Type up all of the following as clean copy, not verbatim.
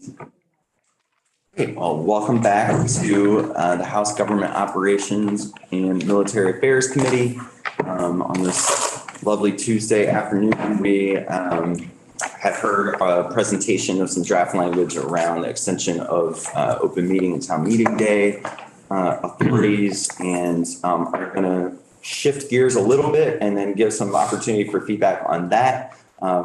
Okay, well, welcome back to the House Government Operations and Military Affairs Committee. On this lovely Tuesday afternoon, we had heard a presentation of some draft language around the extension of open meeting and town meeting day authorities, and are going to shift gears a little bit and then give some opportunity for feedback on that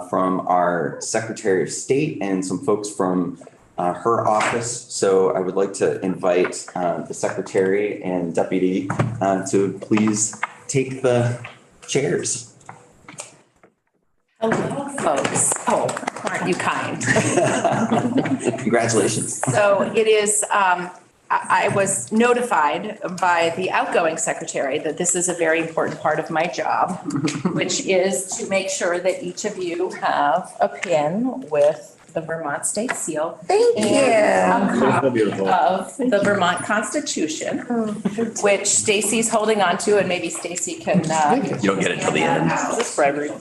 from our Secretary of State and some folks from her office. So I would like to invite the Secretary and Deputy to please take the chairs. Hello, folks. Oh, aren't you kind? Congratulations. So it is, I was notified by the outgoing secretary that this is a very important part of my job, which is to make sure that each of you have a pin with the Vermont State Seal. Thank you. And a copy of the Vermont Constitution, which Stacy's holding on to, and maybe Stacy can. You don't get it till the end. Just for everyone.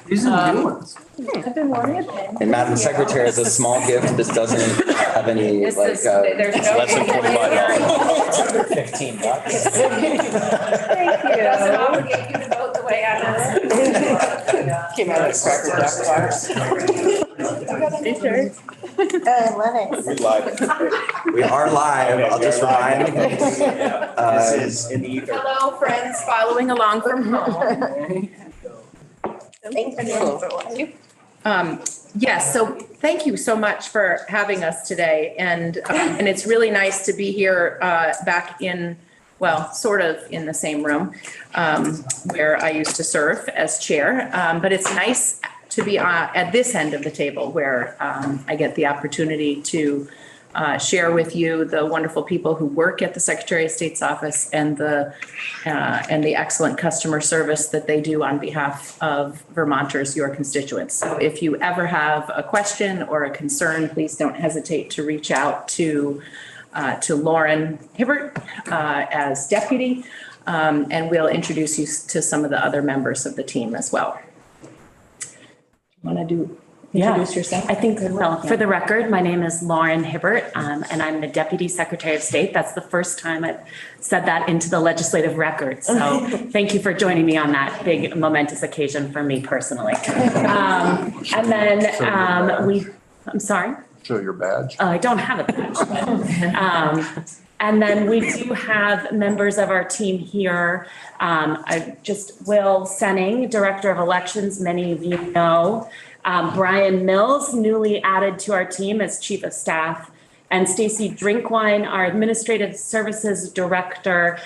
These are new ones. I've been wanting a pin. And Madam Secretary, as a small gift, this doesn't have any This like. is, there's no. Less than $45. $15. Thank you. It doesn't obligate you to vote the way I want. Came out of Cracker Jack. I love it. We are live. I'll just remind. This is in the ether. Hello, friends following along from home. Thank you. Yes, so thank you so much for having us today. And it's really nice to be here back in, well, sort of in the same room where I used to serve as chair. But it's nice to be at this end of the table where I get the opportunity to share with you the wonderful people who work at the Secretary of State's office and the excellent customer service that they do on behalf of Vermonters, your constituents. So if you ever have a question or a concern, please don't hesitate to reach out to Lauren Hibbert as deputy, and we'll introduce you to some of the other members of the team as well. Want to introduce yourself? I think, well, for the record, my name is Lauren Hibbert, and I'm the Deputy Secretary of State. That's the first time I've said that into the legislative record. So thank you for joining me on that big momentous occasion for me personally. And then I'm sorry? Show your badge. I don't have a badge. And then we do have members of our team here. Will Senning, Director of Elections, many of you know. Brian Mills, newly added to our team as Chief of Staff. And Stacy Drinkwine, our Administrative Services Director.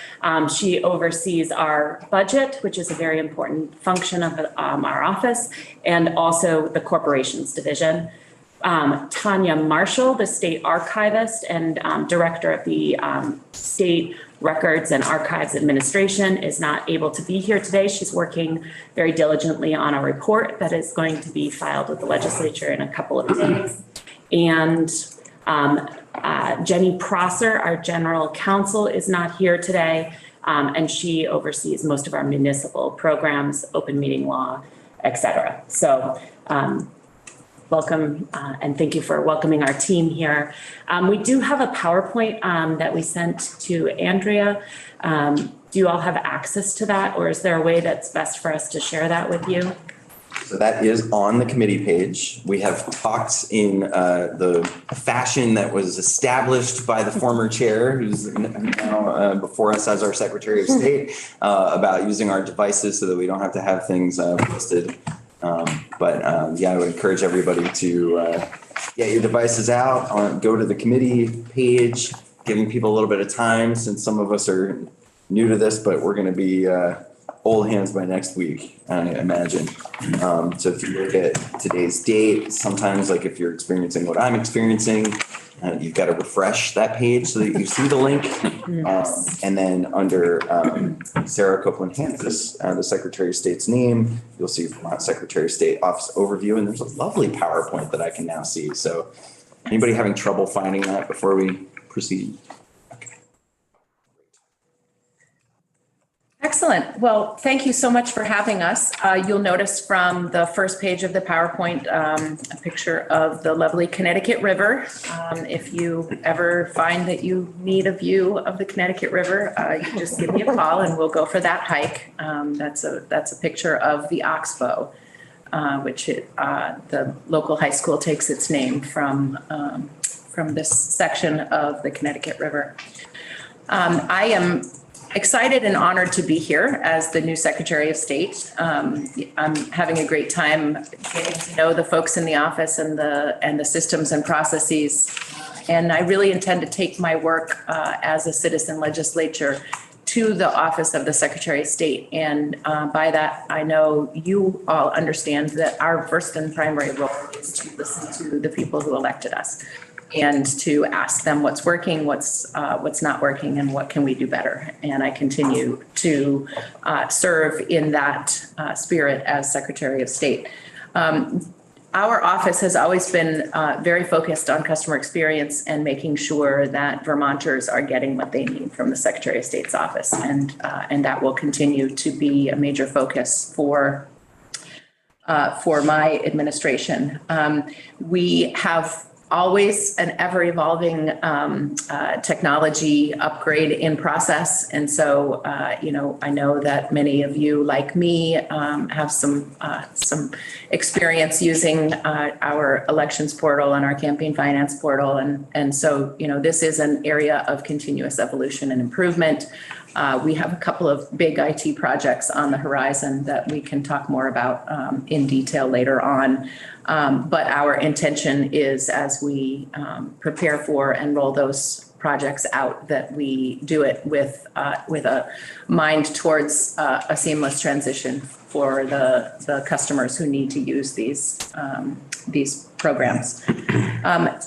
She oversees our budget, which is a very important function of our office, and also the Corporations Division. Tanya Marshall, the State Archivist and Director of the State Records and Archives Administration, is not able to be here today. She's working very diligently on a report that is going to be filed with the legislature in a couple of days. And Jenny Prosser, our General Counsel, is not here today, and she oversees most of our municipal programs, open meeting law, et cetera. So welcome, and thank you for welcoming our team here. We do have a PowerPoint that we sent to Andrea. Do you all have access to that, or is there a way that's best for us to share that with you? So that is on the committee page. We have talked in the fashion that was established by the former chair, who's now before us as our Secretary of State, about using our devices so that we don't have to have things posted. Yeah, I would encourage everybody to get your devices out, go to the committee page, giving people a little bit of time since some of us are new to this, but we're going to be old hands by next week, I imagine. So if you look at today's date, sometimes like if you're experiencing what I'm experiencing, you've got to refresh that page so that you see the link. And then under Sarah Copeland Hanfus, the Secretary of State's name, you'll see Vermont Secretary of State Office Overview. And there's a lovely PowerPoint that I can now see. So anybody having trouble finding that before we proceed? Excellent. Excellent. Well, thank you so much for having us. You'll notice from the first page of the PowerPoint, a picture of the lovely Connecticut River. If you ever find that you need a view of the Connecticut River, you just give me a call and we'll go for that hike. That's a picture of the Oxbow, which the local high school takes its name from this section of the Connecticut River. I am excited and honored to be here as the new Secretary of State. I'm having a great time getting to know the folks in the office and the systems and processes. And I really intend to take my work as a citizen legislature to the office of the Secretary of State. And by that, I know you all understand that our first and primary role is to listen to the people who elected us and to ask them what's working, what's not working, and what can we do better. And I continue to serve in that spirit as Secretary of State. Our office has always been very focused on customer experience and making sure that Vermonters are getting what they need from the Secretary of State's office. And that will continue to be a major focus for my administration. We have always an ever-evolving technology upgrade in process. And so, I know that many of you, like me, have some experience using our elections portal and our campaign finance portal. And so, this is an area of continuous evolution and improvement. We have a couple of big IT projects on the horizon that we can talk more about in detail later on. But our intention is, as we prepare for and roll those projects out, that we do it with a mind towards a seamless transition for the customers who need to use these programs.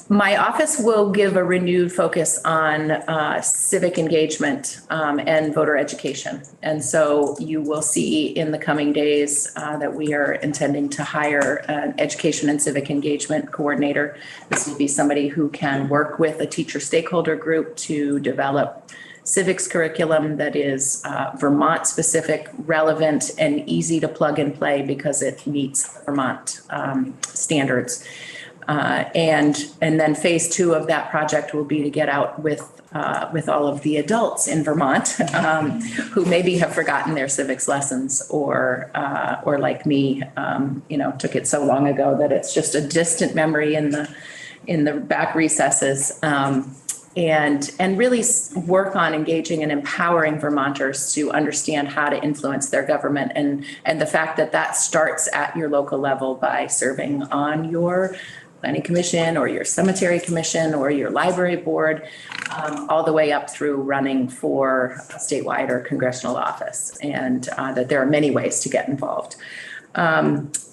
My office will give a renewed focus on civic engagement and voter education. And so you will see in the coming days that we are intending to hire an education and civic engagement coordinator. This will be somebody who can work with a teacher stakeholder group to develop civics curriculum that is Vermont specific, relevant, and easy to plug and play because it meets Vermont standards. And then phase 2 of that project will be to get out with all of the adults in Vermont who maybe have forgotten their civics lessons or like me, took it so long ago that it's just a distant memory in the back recesses. And really work on engaging and empowering Vermonters to understand how to influence their government, and the fact that starts at your local level by serving on your planning commission or your cemetery commission or your library board, all the way up through running for a statewide or congressional office, and that there are many ways to get involved.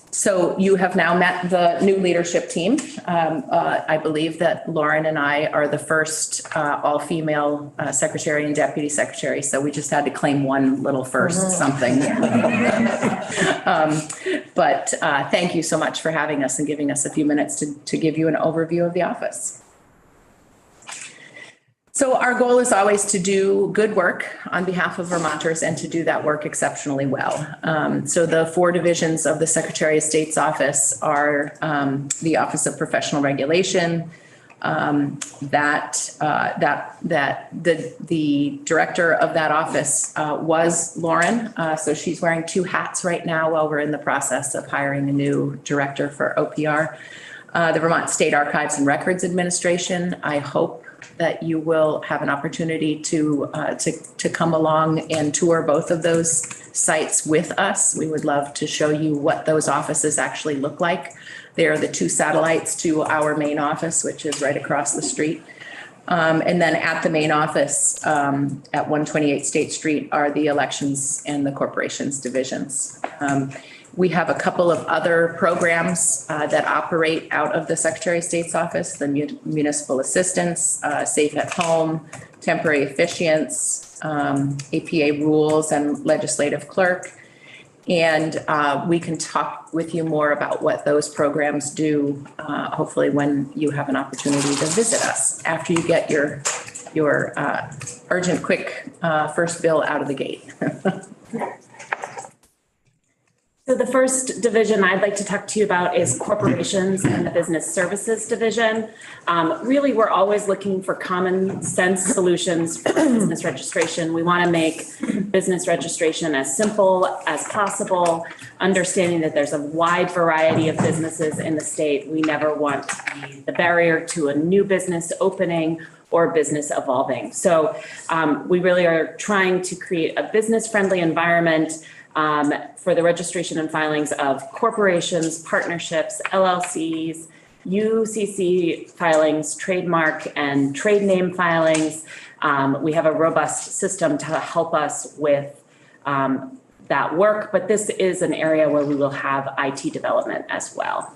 So you have now met the new leadership team. I believe that Lauren and I are the first all-female secretary and deputy secretary. So we just had to claim one little first something. But thank you so much for having us and giving us a few minutes to give you an overview of the office. So our goal is always to do good work on behalf of Vermonters and to do that work exceptionally well. So the 4 divisions of the Secretary of State's office are the Office of Professional Regulation, the director of that office was Lauren. So she's wearing 2 hats right now while we're in the process of hiring a new director for OPR. The Vermont State Archives and Records Administration, I hope that you will have an opportunity to come along and tour both of those sites with us. We would love to show you what those offices actually look like. They are the 2 satellites to our main office, which is right across the street. And then at the main office at 128 State Street are the elections and the corporations divisions. We have a couple of other programs that operate out of the Secretary of State's office, the municipal assistance, Safe at Home, temporary officiants, APA rules, and legislative clerk. And we can talk with you more about what those programs do, hopefully when you have an opportunity to visit us after you get your urgent, quick first bill out of the gate. first division I'd like to talk to you about is corporations and the business services division. Really, we're always looking for common sense solutions for business registration. We want to make business registration as simple as possible, understanding that there's a wide variety of businesses in the state. We never want to be the barrier to a new business opening or business evolving. So we really are trying to create a business-friendly environment for the registration and filings of corporations, partnerships, LLCs, UCC filings, trademark and trade name filings. We have a robust system to help us with that work, but this is an area where we will have IT development as well.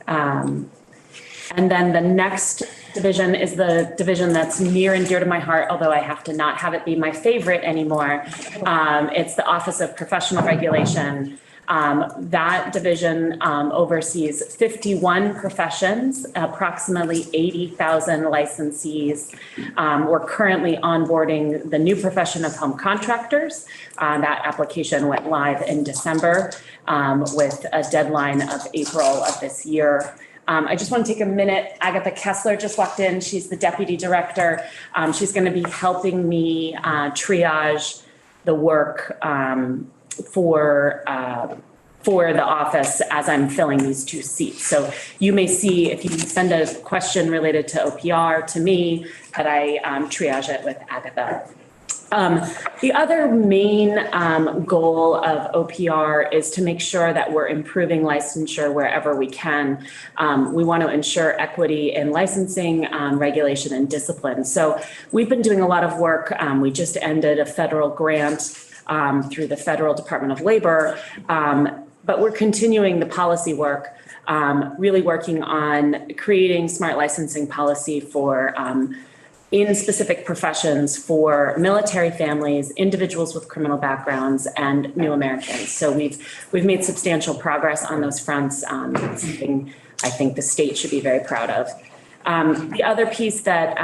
And then the next division is the division that's near and dear to my heart, although I have to not have it be my favorite anymore. It's the Office of Professional Regulation. That division oversees 51 professions, approximately 80,000 licensees. We're currently onboarding the new profession of home contractors. That application went live in December with a deadline of April of this year. I just want to take a minute. Agatha Kessler just walked in. She's the deputy director. She's going to be helping me triage the work for the office as I'm filling these two seats. So you may see if you send a question related to OPR to me that I triage it with Agatha. The other main goal of OPR is to make sure that we're improving licensure wherever we can. We want to ensure equity in licensing, regulation, and discipline. So we've been doing a lot of work. We just ended a federal grant through the Federal Department of Labor, but we're continuing the policy work, really working on creating smart licensing policy for in specific professions for military families, individuals with criminal backgrounds, and new Americans. So we've made substantial progress on those fronts, something I think the state should be very proud of. The other piece that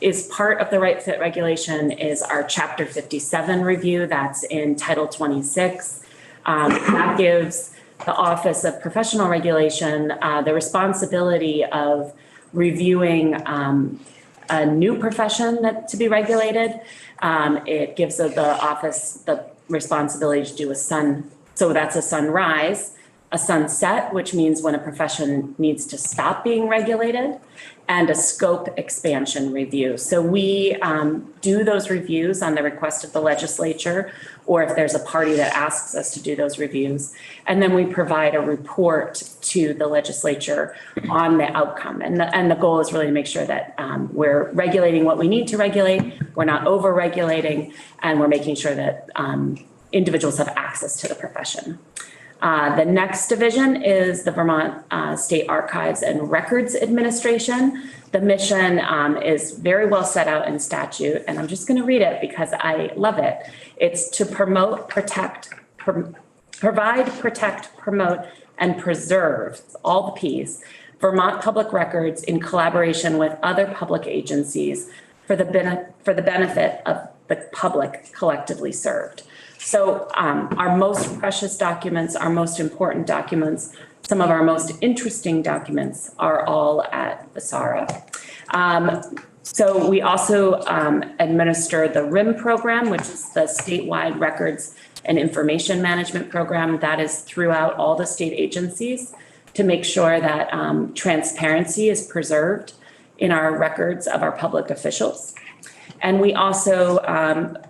is part of the right fit regulation is our Chapter 57 review that's in Title 26. That gives the Office of Professional Regulation the responsibility of reviewing a new profession that to be regulated. It gives the office the responsibility to do so that's a sunrise, a sunset, which means when a profession needs to stop being regulated, and a scope expansion review. So we do those reviews on the request of the legislature, or if there's a party that asks us to do those reviews. And then we provide a report to the legislature on the outcome. And the goal is really to make sure that we're regulating what we need to regulate, we're not over-regulating, and we're making sure that individuals have access to the profession. The next division is the Vermont State Archives and Records Administration. The mission is very well set out in statute, and I'm just going to read it because I love it. It's to provide, protect, promote, and preserve, all the P's, Vermont public records in collaboration with other public agencies for the benefit of the public collectively served. So our most precious documents, our most important documents, some of our most interesting documents are all at VESARA. So we also administer the RIM program, which is the statewide records and information management program that is throughout all the state agencies to make sure that transparency is preserved in our records of our public officials. And we also,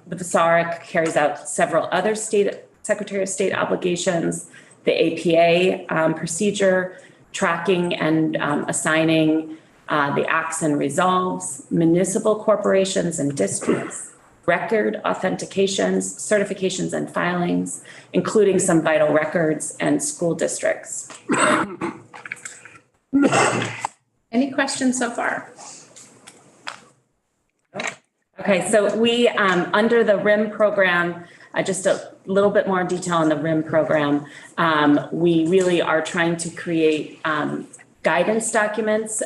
the VESARA carries out several other Secretary of State obligations, the APA procedure, tracking and assigning the acts and resolves, municipal corporations and districts, record authentications, certifications and filings, including some vital records and school districts. Any questions so far? Okay, so we, under the RIM program, just a little bit more detail on the RIM program. We really are trying to create guidance documents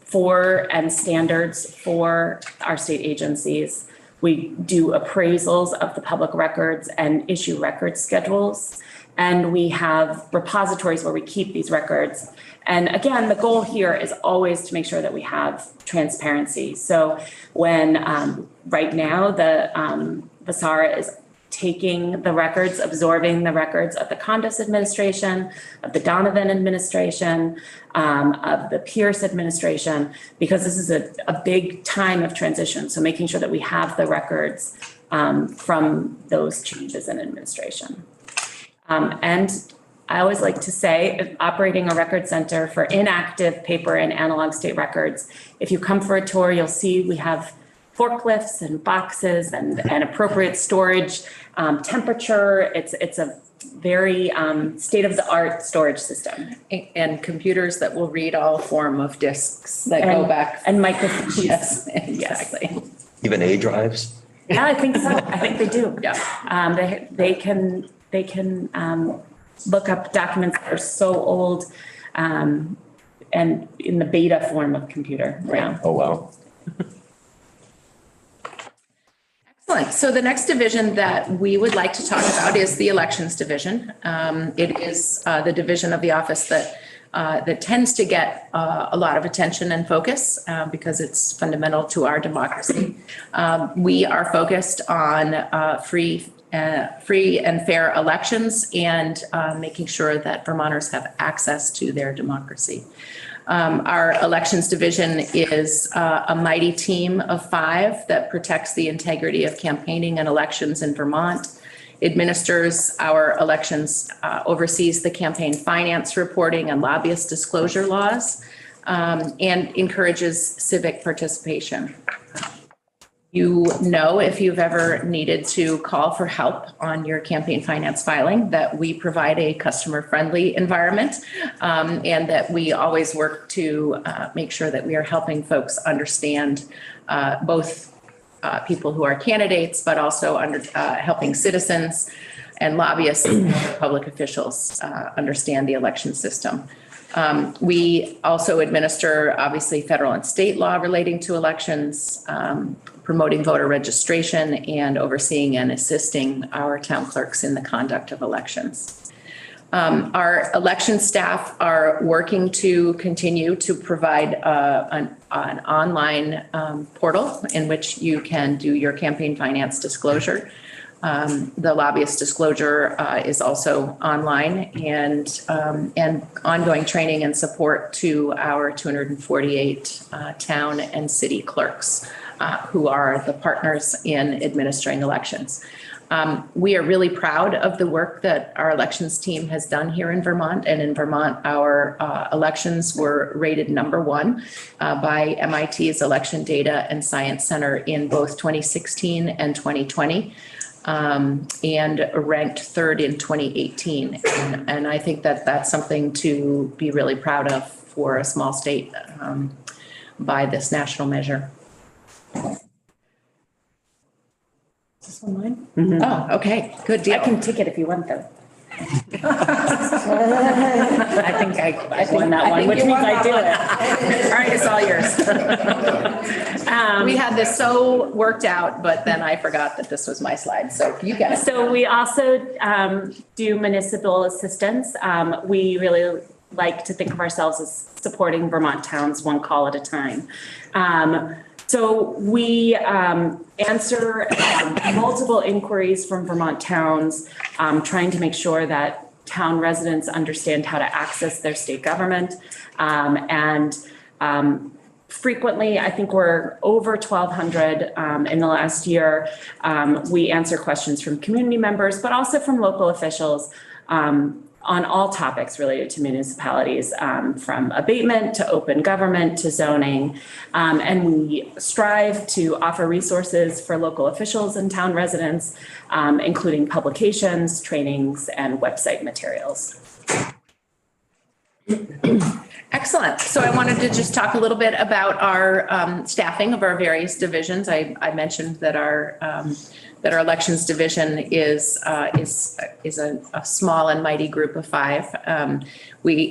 for and standards for our state agencies. We do appraisals of the public records and issue record schedules. And we have repositories where we keep these records. And again, the goal here is always to make sure that we have transparency. So when right now the Vasara is taking the records, absorbing the records of the Condos administration, of the Donovan administration, of the Pierce administration, because this is a big time of transition. So making sure that we have the records from those changes in administration. And I always like to say, operating a record center for inactive paper and analog state records. If you come for a tour, you'll see we have forklifts and boxes and appropriate storage, temperature. It's a very state-of-the-art storage system. And computers that will read all form of disks that go back. And microfiche. Yes, exactly. Even A drives? Yeah, I think so. I think they do. Yeah. They can look up documents that are so old and in the beta form of computer. Yeah. Oh, wow. Excellent. So the next division that we would like to talk about is the elections division. It is the division of the office that tends to get a lot of attention and focus because it's fundamental to our democracy. We are focused on free and fair elections and making sure that Vermonters have access to their democracy. Our elections division is a mighty team of 5 that protects the integrity of campaigning and elections in Vermont, administers our elections, oversees the campaign finance reporting and lobbyist disclosure laws, and encourages civic participation. You know, if you've ever needed to call for help on your campaign finance filing, that we provide a customer-friendly environment, and that we always work to make sure that we are helping folks understand both people who are candidates, but also helping citizens and lobbyists and public officials understand the election system. We also administer, obviously, federal and state law relating to elections, promoting voter registration, and overseeing and assisting our town clerks in the conduct of elections. Our election staff are working to continue to provide an online portal in which you can do your campaign finance disclosure. The lobbyist disclosure is also online, and ongoing training and support to our 248 town and city clerks who are the partners in administering elections. We are really proud of the work that our elections team has done here in Vermont. And in Vermont, our elections were rated #1 by MIT's Election Data and Science Center in both 2016 and 2020. And ranked 3rd in 2018. And I think that that's something to be really proud of for a small state by this national measure. Is this one mine? Mm-hmm. Oh, okay, good deal. I can take it if you want, though. I think I won that one, which means I do it. All right, it's all yours. We had this so worked out, but then I forgot that this was my slide, so you get it. So we also do municipal assistance. We really like to think of ourselves as supporting Vermont towns one call at a time. So we answer multiple inquiries from Vermont towns, trying to make sure that town residents understand how to access their state government. Frequently, I think we're over 1,200 in the last year. We answer questions from community members, but also from local officials on all topics related to municipalities, from abatement to open government to zoning. And we strive to offer resources for local officials and town residents, including publications, trainings, and website materials. Excellent. So I wanted to just talk a little bit about our staffing of our various divisions. I mentioned that our elections division is a small and mighty group of 5.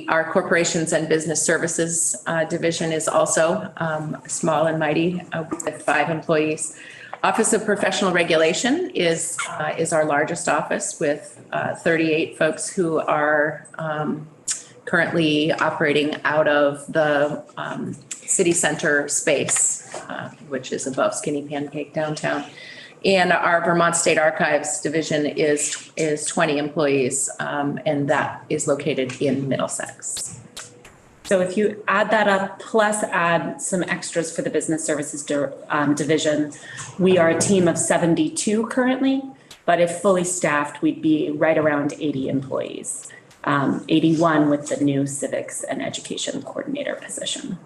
Our corporations and business services division is also small and mighty with 5 employees. Office of Professional Regulation is our largest office with 38 folks who are currently operating out of the city center space, which is above Skinny Pancake downtown. And our Vermont State Archives division is 20 employees, and that is located in Middlesex. So if you add that up, plus add some extras for the business services division, we are a team of 72 currently, but if fully staffed, we'd be right around 80 employees, 81 with the new civics and education coordinator position.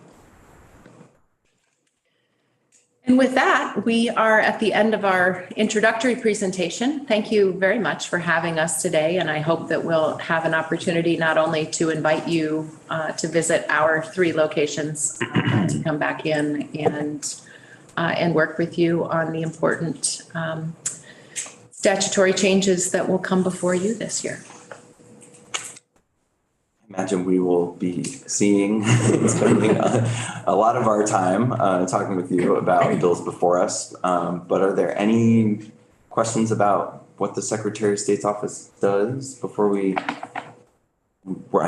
And with that, we are at the end of our introductory presentation. Thank you very much for having us today. And I hope that we'll have an opportunity not only to invite you to visit our 3 locations, to come back in and work with you on the important statutory changes that will come before you this year. Imagine we will be seeing and spending a lot of our time talking with you about bills before us. But are there any questions about what the Secretary of State's office does before I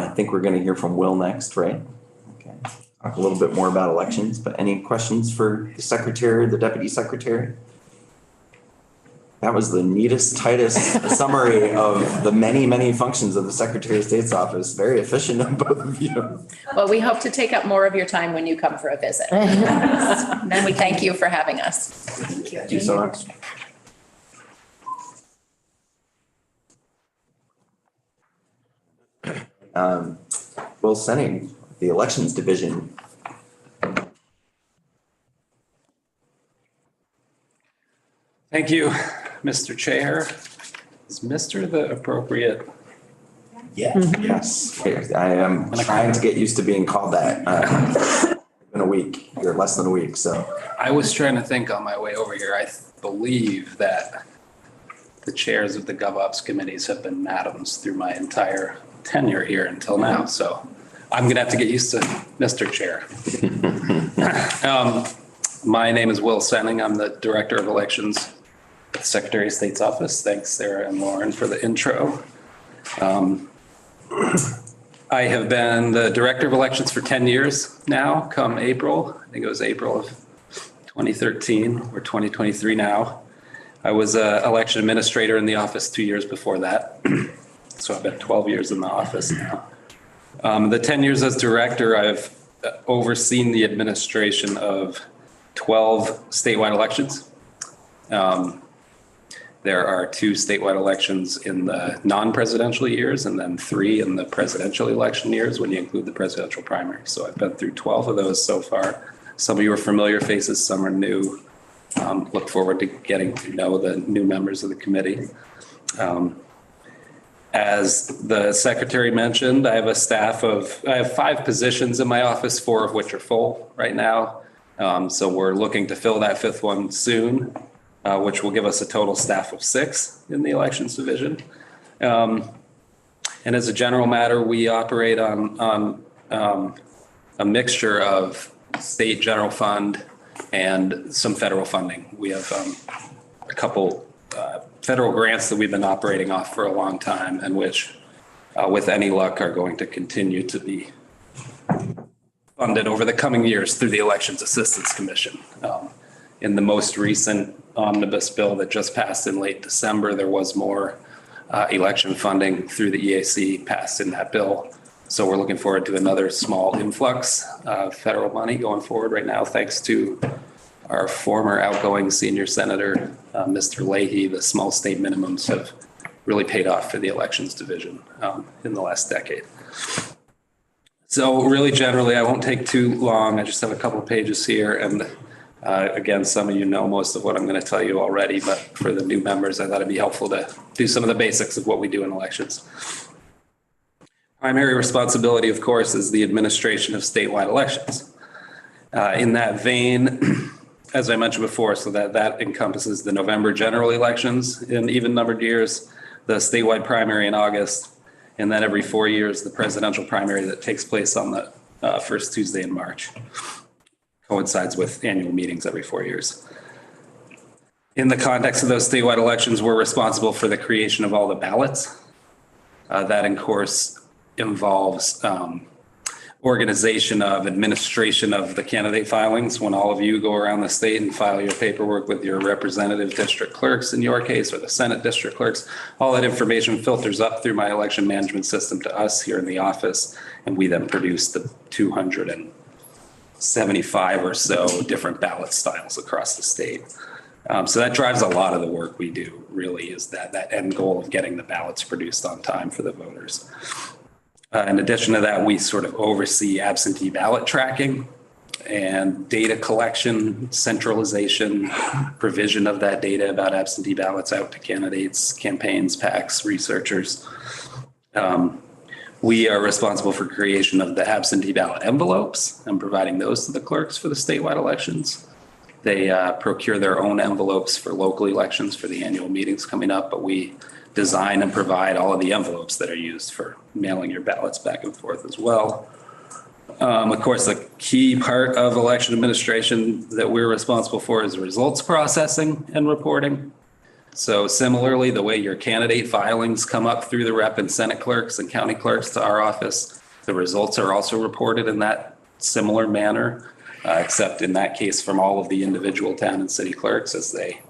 think we're going to hear from Will next, right? Okay. Talk a little bit more about elections, but any questions for the Secretary, the Deputy Secretary? That was the neatest, tightest summary of the many, many functions of the Secretary of State's office. Very efficient of both of you. Well, we hope to take up more of your time when you come for a visit. Then we thank you for having us. Thank you so much. Will Senning, the Elections Division. Thank you, Mr. Chair. Is Mr. the appropriate? Yes. I am trying to get used to being called that in a week, or less than a week, so. I was trying to think on my way over here. I believe that the chairs of the Gov.Ops committees have been madams through my entire tenure here until now, so I'm gonna have to get used to Mr. Chair. My name is Will Senning. I'm the Director of Elections at the Secretary of State's office. Thanks, Sarah and Lauren, for the intro. I have been the Director of Elections for 10 years now, come April. I think it was April of 2013 or 2023 now. I was an election administrator in the office 2 years before that. So I've been 12 years in the office now. The 10 years as director, I've overseen the administration of 12 statewide elections. There are 2 statewide elections in the non-presidential years and then 3 in the presidential election years when you include the presidential primary. So I've been through 12 of those so far. Some of you are familiar faces, some are new. Look forward to getting to know the new members of the committee. As the secretary mentioned, I have 5 positions in my office, 4 of which are full right now. So we're looking to fill that 5th one soon, which will give us a total staff of 6 in the elections division. And as a general matter, we operate on a mixture of state general fund and some federal funding. We have a couple federal grants that we've been operating off for a long time and which, with any luck, are going to continue to be funded over the coming years through the Elections Assistance Commission. In the most recent omnibus bill that just passed in late December, there was more election funding through the EAC passed in that bill. So we're looking forward to another small influx of federal money going forward right now, thanks to our former outgoing senior senator, Mr. Leahy. The small state minimums have really paid off for the elections division in the last decade. So really generally, I won't take too long. I just have a couple of pages here. And again, some of you know most of what I'm going to tell you already, but for the new members, I thought it'd be helpful to do some of the basics of what we do in elections. Primary responsibility, of course, is the administration of statewide elections. In that vein, as I mentioned before, so that encompasses the November general elections in even numbered years, the statewide primary in August, and then every 4 years, the presidential primary that takes place on the first Tuesday in March. Coincides with annual meetings every 4 years. In the context of those statewide elections, we're responsible for the creation of all the ballots. That, of course, involves organization of administration of the candidate filings. When all of you go around the state and file your paperwork with your representative district clerks in your case, or the Senate district clerks, all that information filters up through my election management system to us here in the office, and we then produce the 275 or so different ballot styles across the state. So that drives a lot of the work we do, really, is that end goal of getting the ballots produced on time for the voters. In addition to that, we sort of oversee absentee ballot tracking and data collection, centralization, provision of that data about absentee ballots out to candidates, campaigns, PACs, researchers. We are responsible for creation of the absentee ballot envelopes and providing those to the clerks for the statewide elections. They procure their own envelopes for local elections for the annual meetings coming up, but we design and provide all of the envelopes that are used for mailing your ballots back and forth as well. Of course, the key part of election administration that we're responsible for is results processing and reporting. So similarly, the way your candidate filings come up through the rep and Senate clerks and county clerks to our office, the results are also reported in that similar manner, except in that case from all of the individual town and city clerks as they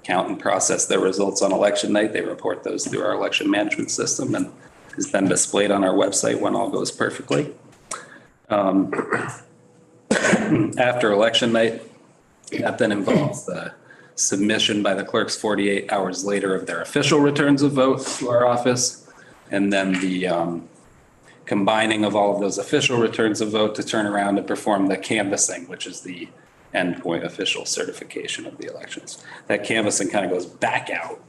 count and process their results on election night. They report those through our election management system and is then displayed on our website when all goes perfectly. After election night, that then involves the submission by the clerks 48 hours later of their official returns of vote to our office, and then the combining of all of those official returns of vote to turn around and perform the canvassing, which is the endpoint official certification of the elections. That canvassing kind of goes back out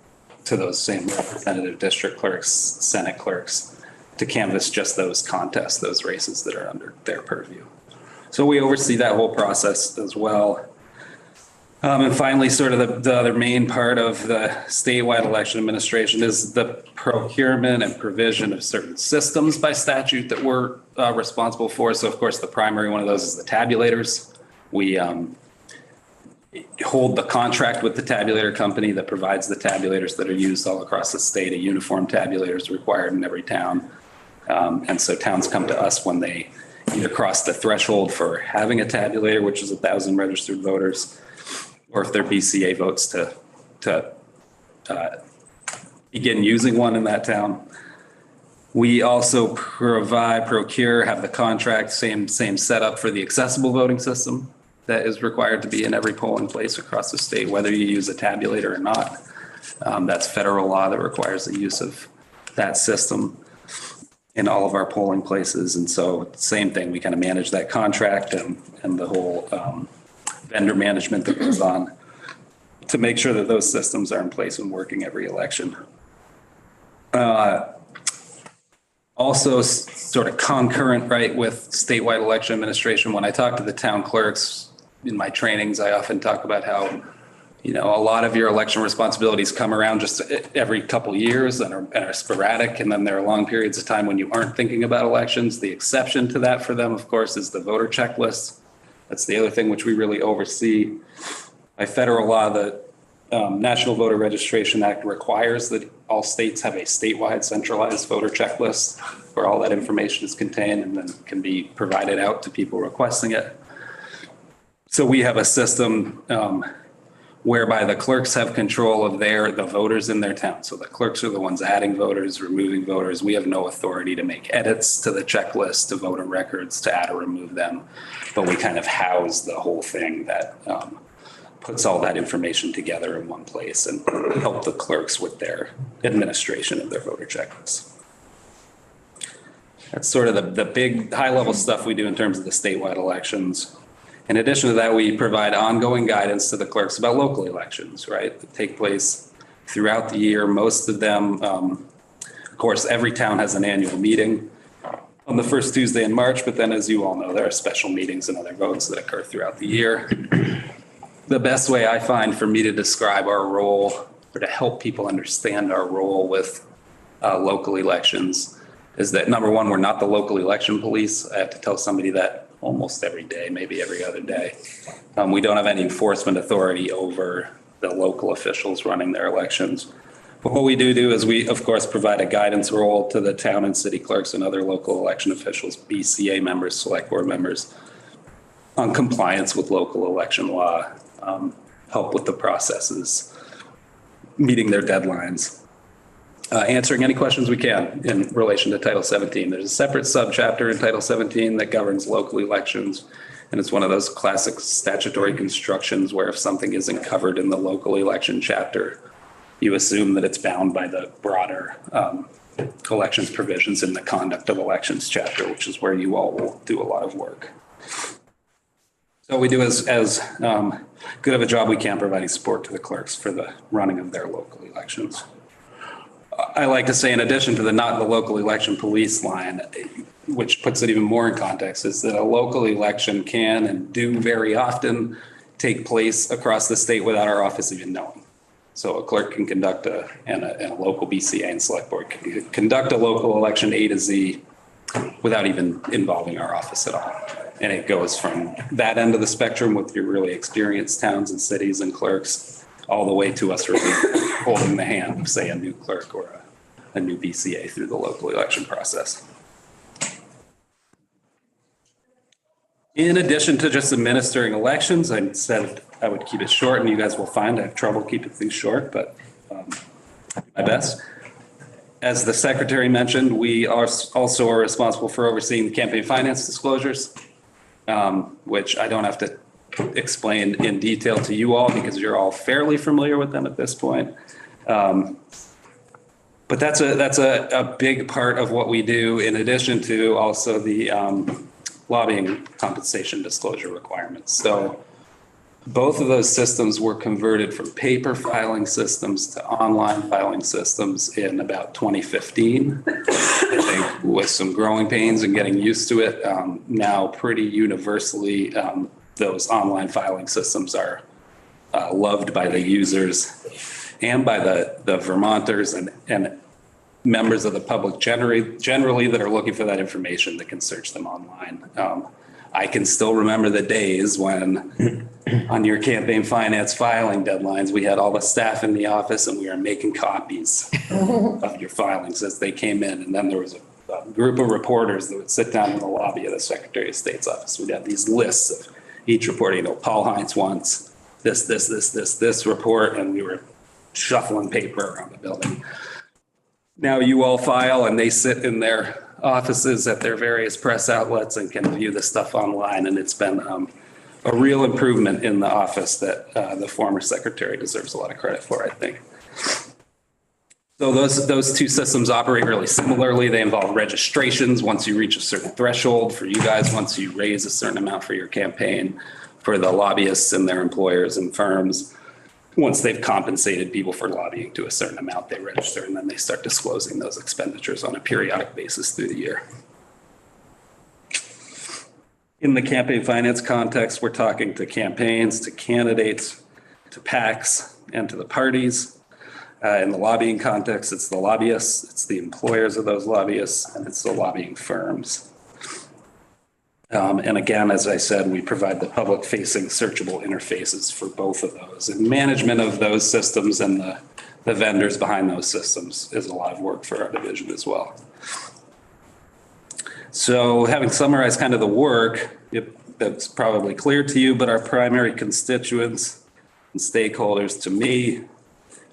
to those same representative district clerks, Senate clerks, to canvass just those contests, those races that are under their purview. So we oversee that whole process as well. And finally, sort of the other main part of the statewide election administration is the procurement and provision of certain systems by statute that we're responsible for. So of course, the primary one of those is the tabulators. We hold the contract with the tabulator company that provides the tabulators that are used all across the state. A uniform tabulator is required in every town. And so towns come to us when they either cross the threshold for having a tabulator, which is 1,000 registered voters, or if their BCA votes to begin using one in that town. We also procure, have the contract, same setup for the accessible voting system that is required to be in every polling place across the state, whether you use a tabulator or not. That's federal law that requires the use of that system in all of our polling places. And so same thing, we kind of manage that contract and the whole vendor management that goes on to make sure that those systems are in place and working every election. Also sort of concurrent, right, with statewide election administration, when I talk to the town clerks in my trainings, I often talk about how, you know, a lot of your election responsibilities come around just every couple of years and are sporadic. And then there are long periods of time when you aren't thinking about elections. The exception to that for them, of course, is the voter checklist. That's the other thing which we really oversee. By federal law, the National Voter Registration Act requires that all states have a statewide centralized voter checklist where all that information is contained and then can be provided out to people requesting it. So we have a system whereby the clerks have control of the voters in their town. So the clerks are the ones adding voters, removing voters. We have no authority to make edits to the checklist, to voter records, to add or remove them. But we kind of house the whole thing that puts all that information together in one place and help the clerks with their administration of their voter checklists. That's sort of the big high-level stuff we do in terms of the statewide elections. In addition to that, we provide ongoing guidance to the clerks about local elections, right, that take place throughout the year. Most of them, of course, every town has an annual meeting on the first Tuesday in March, but then as you all know, there are special meetings and other votes that occur throughout the year. The best way I find for me to describe our role or to help people understand our role with local elections is that, number one, we're not the local election police. I have to tell somebody that almost every day, maybe every other day. We don't have any enforcement authority over the local officials running their elections. But what we do is we, of course, provide a guidance role to the town and city clerks and other local election officials, BCA members, select board members, on compliance with local election law, help with the processes, meeting their deadlines, answering any questions we can in relation to Title 17. There's a separate subchapter in Title 17 that governs local elections. And it's one of those classic statutory constructions where if something isn't covered in the local election chapter, you assume that it's bound by the broader elections provisions in the conduct of elections chapter, which is where you all will do a lot of work. So we do as good of a job we can providing support to the clerks for the running of their local elections. I like to say, in addition to the local election police line, which puts it even more in context, is that a local election can and do very often take place across the state without our office even knowing. So a clerk can conduct and a local BCA and select board can conduct a local election A to Z without even involving our office at all. And it goes from that end of the spectrum with your really experienced towns and cities and clerks all the way to us really holding the hand of, say, a new clerk or a new BCA through the local election process. In addition to just administering elections, I said I would keep it short, and you guys will find I have trouble keeping things short, but my best. As the secretary mentioned, we are also responsible for overseeing the campaign finance disclosures, which I don't have to explain in detail to you all because you're all fairly familiar with them at this point. But that's a big part of what we do, in addition to also the lobbying compensation disclosure requirements. So both of those systems were converted from paper filing systems to online filing systems in about 2015. I think with some growing pains and getting used to it, now pretty universally, those online filing systems are loved by the users and by the Vermonters and members of the public generally that are looking for that information that can search them online. I can still remember the days when on your campaign finance filing deadlines, we had all the staff in the office and we were making copies of your filings as they came in. And then there was a group of reporters that would sit down in the lobby of the Secretary of State's office. We'd have these lists of each report. Paul Heinz wants this report, and we were shuffling paper around the building. Now you all file and they sit in their offices at their various press outlets and can view the stuff online. And it's been a real improvement in the office that the former secretary deserves a lot of credit for, I think. So those two systems operate really similarly. They involve registrations once you reach a certain threshold for you guys, once you raise a certain amount for your campaign, for the lobbyists and their employers and firms. Once they've compensated people for lobbying to a certain amount, they register, and then they start disclosing those expenditures on a periodic basis through the year. In the campaign finance context, we're talking to campaigns, to candidates, to PACs, and to the parties. In the lobbying context, it's the lobbyists, it's the employers of those lobbyists, and it's the lobbying firms. And again, as I said, we provide the public-facing searchable interfaces for both of those. And management of those systems and the vendors behind those systems is a lot of work for our division as well. So having summarized kind of the work, that's probably clear to you, but our primary constituents and stakeholders, to me,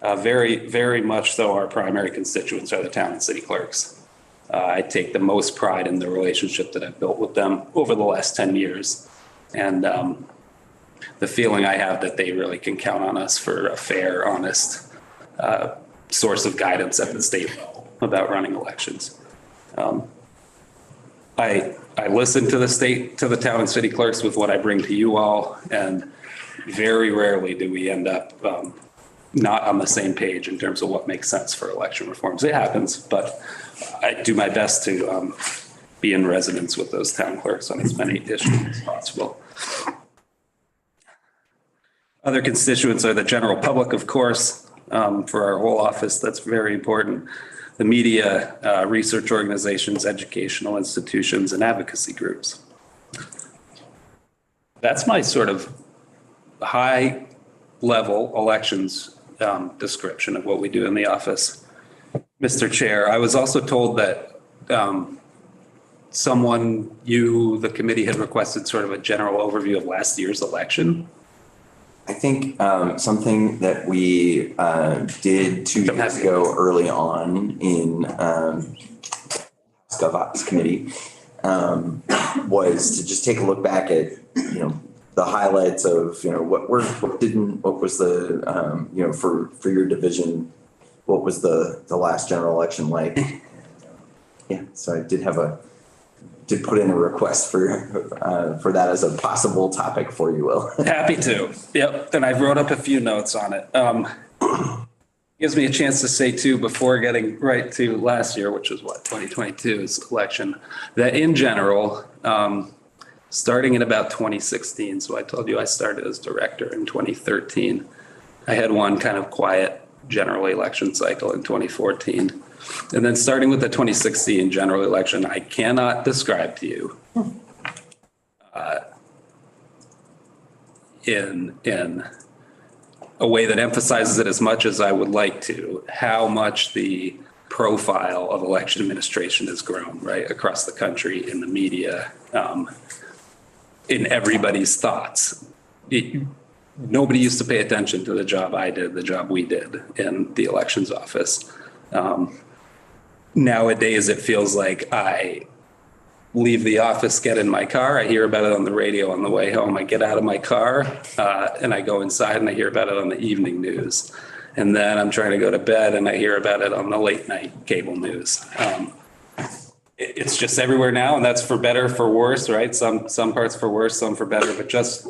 very, very much so our primary constituents are the town and city clerks. I take the most pride in the relationship that I've built with them over the last 10 years. And the feeling I have that they really can count on us for a fair, honest source of guidance at the state level about running elections. I listen to the town and city clerks with what I bring to you all, and very rarely do we end up not on the same page in terms of what makes sense for election reforms. It happens, but I do my best to be in resonance with those town clerks on as many issues as possible. Other constituents are the general public, of course, for our whole office. That's very important. The media, research organizations, educational institutions, and advocacy groups. That's my sort of high level elections description of what we do in the office. Mr. Chair, I was also told that the committee had requested sort of a general overview of last year's election. I think something that we did 2 years ago early on in Gov.Ops committee was to just take a look back at, the highlights of, what was the, for your division, what was the last general election like? Yeah, so I did put in a request for that as a possible topic for you, Will. Happy to. Yep. And I wrote up a few notes on it. Gives me a chance to say too, before getting right to last year, which was 2022's election, that in general, starting in about 2016, so I told you I started as director in 2013. I had one kind of quiet general election cycle in 2014. And then starting with the 2016 general election, I cannot describe to you in a way that emphasizes it as much as I would like to, how much the profile of election administration has grown, right, across the country, in the media, in everybody's thoughts. Nobody used to pay attention to the job I did, the job we did in the elections office. Nowadays, it feels like I leave the office, get in my car, I hear about it on the radio on the way home, I get out of my car and I go inside and I hear about it on the evening news. And then I'm trying to go to bed and I hear about it on the late night cable news. It's just everywhere now, and that's for better, for worse, right? Some parts for worse, some for better, but just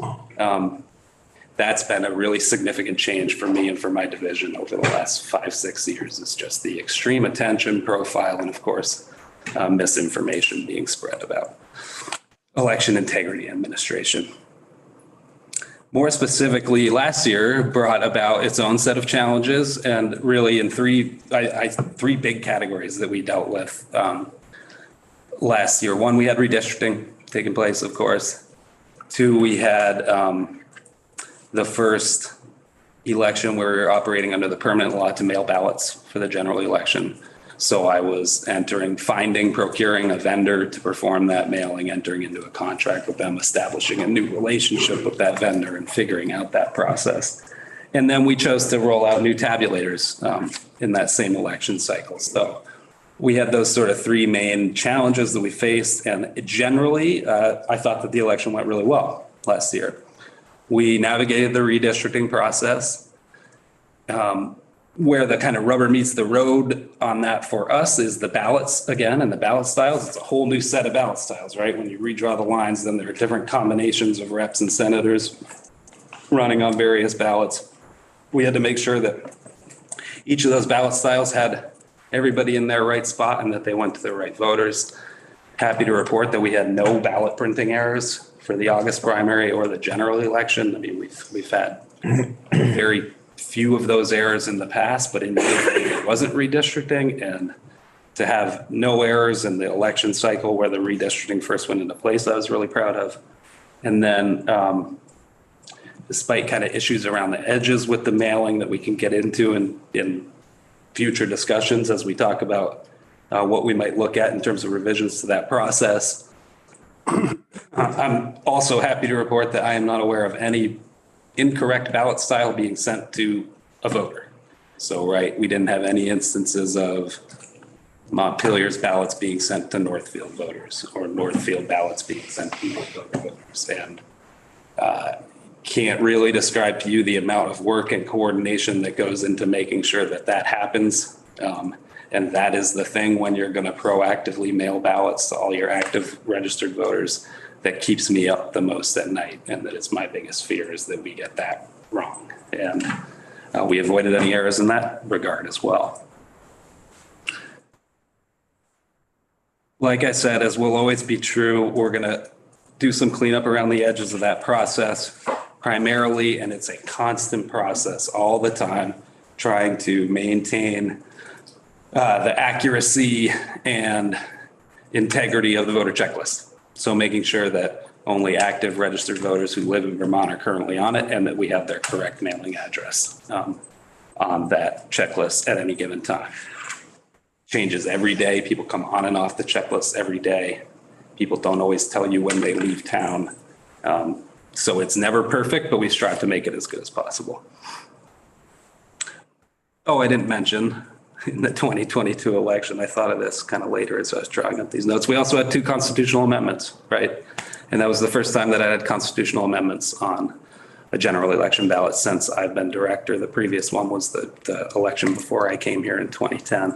that's been a really significant change for me and for my division over the last 5-6 years. It's just the extreme attention, profile, and of course, misinformation being spread about election integrity administration. More specifically, last year brought about its own set of challenges, and really in three big categories that we dealt with last year. One, we had redistricting taking place, of course. Two, we had the first election where we were operating under the permanent law to mail ballots for the general election. So I was procuring a vendor to perform that mailing, entering into a contract with them, establishing a new relationship with that vendor and figuring out that process. And then we chose to roll out new tabulators in that same election cycle. So we had those sort of three main challenges that we faced. And generally, I thought that the election went really well last year. We navigated the redistricting process. Where the kind of rubber meets the road on that for us is the ballots again, and the ballot styles. It's a whole new set of ballot styles, right? When you redraw the lines, then there are different combinations of reps and senators running on various ballots. We had to make sure that each of those ballot styles had everybody in their right spot and that they went to the right voters. Happy to report that we had no ballot printing errors for the August primary or the general election. I mean, we've had very few of those errors in the past, but in the it wasn't redistricting, and to have no errors in the election cycle where the redistricting first went into place, I was really proud of. And then despite kind of issues around the edges with the mailing that we can get into in future discussions as we talk about what we might look at in terms of revisions to that process, I'm also happy to report that I am not aware of any incorrect ballot style being sent to a voter. So, right, we didn't have any instances of Montpelier's ballots being sent to Northfield voters or Northfield ballots being sent to Northfield voters. And can't really describe to you the amount of work and coordination that goes into making sure that that happens. And that is the thing when you're going to proactively mail ballots to all your active registered voters that keeps me up the most at night, and that is my biggest fear, is that we get that wrong. And we avoided any errors in that regard as well. Like I said, as will always be true, we're going to do some cleanup around the edges of that process primarily, and it's a constant process all the time, trying to maintain the accuracy and integrity of the voter checklist. So making sure that only active registered voters who live in Vermont are currently on it, and that we have their correct mailing address on that checklist at any given time. Changes every day. People come on and off the checklist every day. People don't always tell you when they leave town. So it's never perfect, but we strive to make it as good as possible. Oh, I didn't mention in the 2022 election, I thought of this kind of later as I was drawing up these notes. We also had 2 constitutional amendments, right? And that was the first time that I had constitutional amendments on a general election ballot since I've been director. The previous one was the election before I came here in 2010,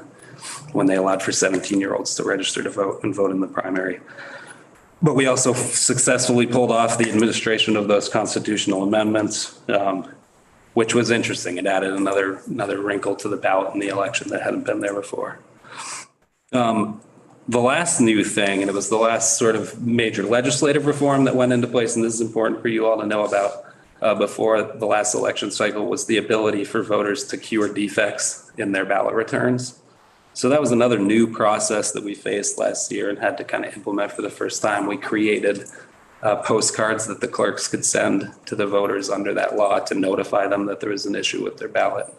when they allowed for 17-year-olds to register to vote and vote in the primary. But we also successfully pulled off the administration of those constitutional amendments, which was interesting. It added another wrinkle to the ballot in the election that hadn't been there before. The last new thing, and it was the last sort of major legislative reform that went into place, and this is important for you all to know about, before the last election cycle, was the ability for voters to cure defects in their ballot returns. So that was another new process that we faced last year and had to kind of implement for the first time. We created postcards that the clerks could send to the voters under that law to notify them that there was an issue with their ballot.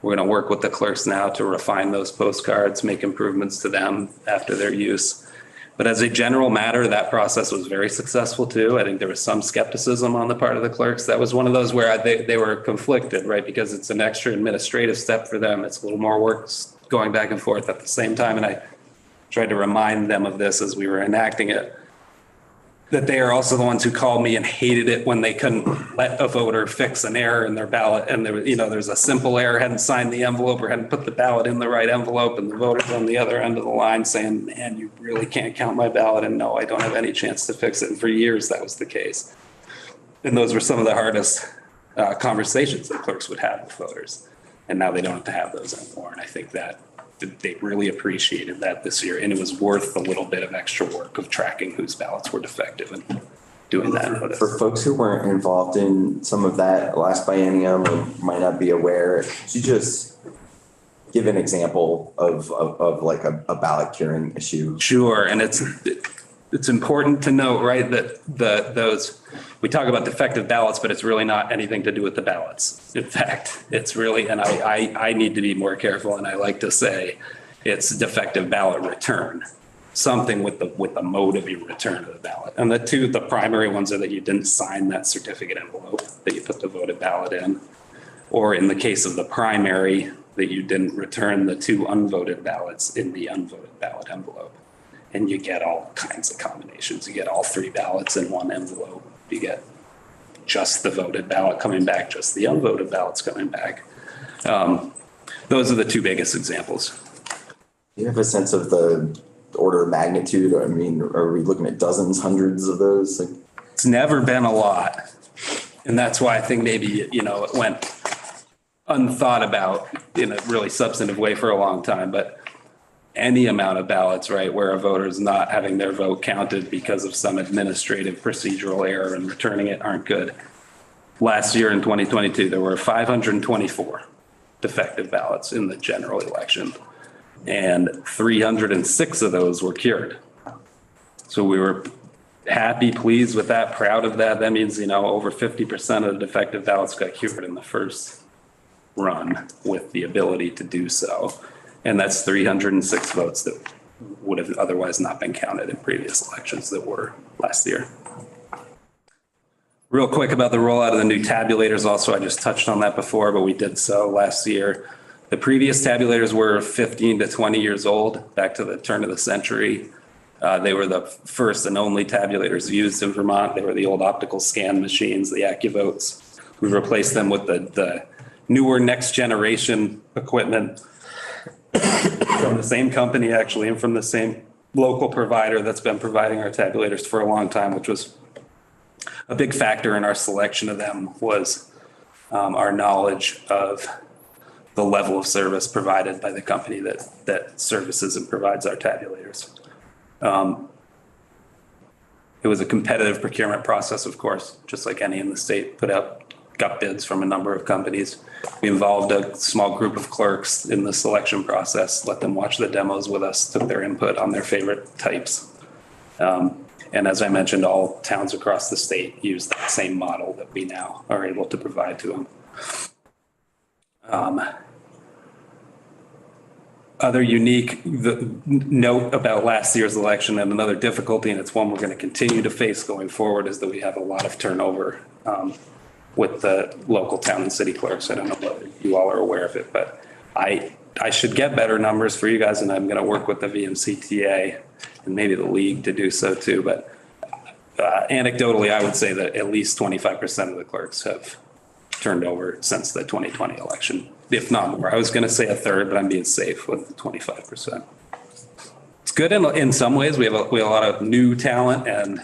We're going to work with the clerks now to refine those postcards, make improvements to them after their use. But as a general matter, that process was very successful too. I think there was some skepticism on the part of the clerks. That was one of those where they were conflicted, right? Because it's an extra administrative step for them. It's a little more work going back and forth at the same time. And I tried to remind them of this as we were enacting it, that they are also the ones who called me and hated it when they couldn't let a voter fix an error in their ballot. And there's a simple error, hadn't signed the envelope or hadn't put the ballot in the right envelope. And the voter's on the other end of the line saying, man, you really can't count my ballot. And no, I don't have any chance to fix it. And for years, that was the case. And those were some of the hardest conversations that clerks would have with voters. And now they don't have to have those anymore. And I think that they really appreciated that this year. And it was worth a little bit of extra work of tracking whose ballots were defective and doing that. For folks who weren't involved in some of that last biennium or might not be aware, could you just give an example of like a ballot curing issue? Sure. And it's important to note, right, that those, we talk about defective ballots, but it's really not anything to do with the ballots. In fact, it's really, and I need to be more careful, and I like to say it's defective ballot return, something with the mode of your return of the ballot. And the primary ones are that you didn't sign that certificate envelope that you put the voted ballot in, or in the case of the primary, that you didn't return the 2 unvoted ballots in the unvoted ballot envelope. And you get all kinds of combinations. You get all 3 ballots in one envelope. You get just the voted ballot coming back, just the unvoted ballots coming back. Those are the 2 biggest examples. Do you have a sense of the order of magnitude? I mean, are we looking at dozens, hundreds of those? It's never been a lot. And that's why I think maybe, it went unthought about in a really substantive way for a long time. But any amount of ballots, right, where a voter is not having their vote counted because of some administrative procedural error and returning it aren't good. Last year in 2022, there were 524 defective ballots in the general election, and 306 of those were cured. So we were happy, pleased with that, proud of that. That means, over 50% of the defective ballots got cured in the first run with the ability to do so. And that's 306 votes that would have otherwise not been counted in previous elections that were last year. Real quick about the rollout of the new tabulators also, I just touched on that before, but we did so last year. The previous tabulators were 15 to 20 years old, back to the turn of the century. They were the first and only tabulators used in Vermont. They were the old optical scan machines, the AccuVotes. We replaced them with the newer next generation equipment from the same company, actually, and from the same local provider that's been providing our tabulators for a long time, which was a big factor in our selection of them, was our knowledge of the level of service provided by the company that services and provides our tabulators. It was a competitive procurement process, of course, just like any in the state, got bids from a number of companies. We involved a small group of clerks in the selection process, let them watch the demos with us, took their input on their favorite types. And as I mentioned, all towns across the state use that same model that we now are able to provide to them. Other unique note about last year's election and another difficulty, and it's one we're going to continue to face going forward, is that we have a lot of turnover with the local town and city clerks. I don't know whether you all are aware of it, but I should get better numbers for you guys, and I'm going to work with the VMCTA and maybe the league to do so too. But anecdotally, I would say that at least 25% of the clerks have turned over since the 2020 election, if not more. I was going to say a third, but I'm being safe with the 25%. It's good in some ways. We have a lot of new talent and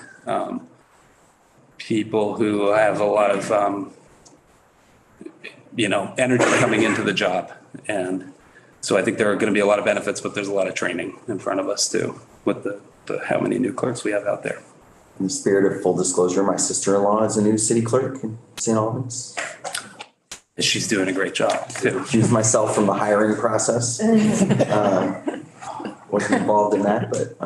people who have a lot of energy coming into the job. And so I think there are going to be a lot of benefits, but there's a lot of training in front of us too, with the how many new clerks we have out there. In the spirit of full disclosure, my sister-in-law is a new city clerk in St. Albans. She's doing a great job too. Excuse myself from the hiring process. Wasn't involved in that, but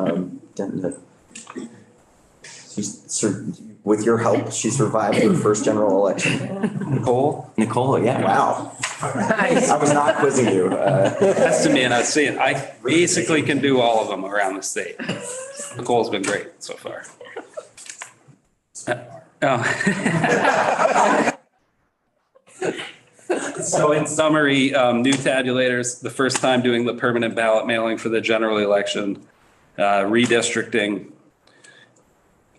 with your help, she survived her first general election. Nicole, yeah, wow. Nice. I was not quizzing you. That's to me, and I see it. I basically can do all of them around the state. Nicole's been great so far. So in summary, new tabulators, the first time doing the permanent ballot mailing for the general election, redistricting,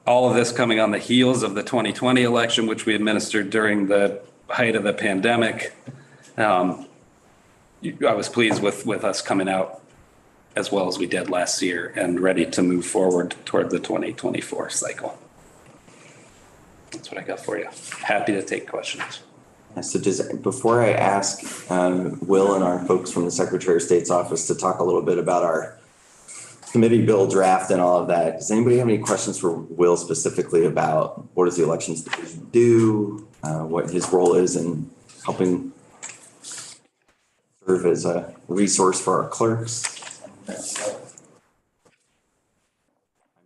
all of this coming on the heels of the 2020 election, which we administered during the height of the pandemic. I was pleased with us coming out as well as we did last year and ready to move forward toward the 2024 cycle. That's what I got for you. Happy to take questions. So before I ask Will and our folks from the Secretary of State's office to talk a little bit about our committee bill draft and all of that, does anybody have any questions for Will specifically about what does the Elections Division do, what his role is in helping serve as a resource for our clerks? I'm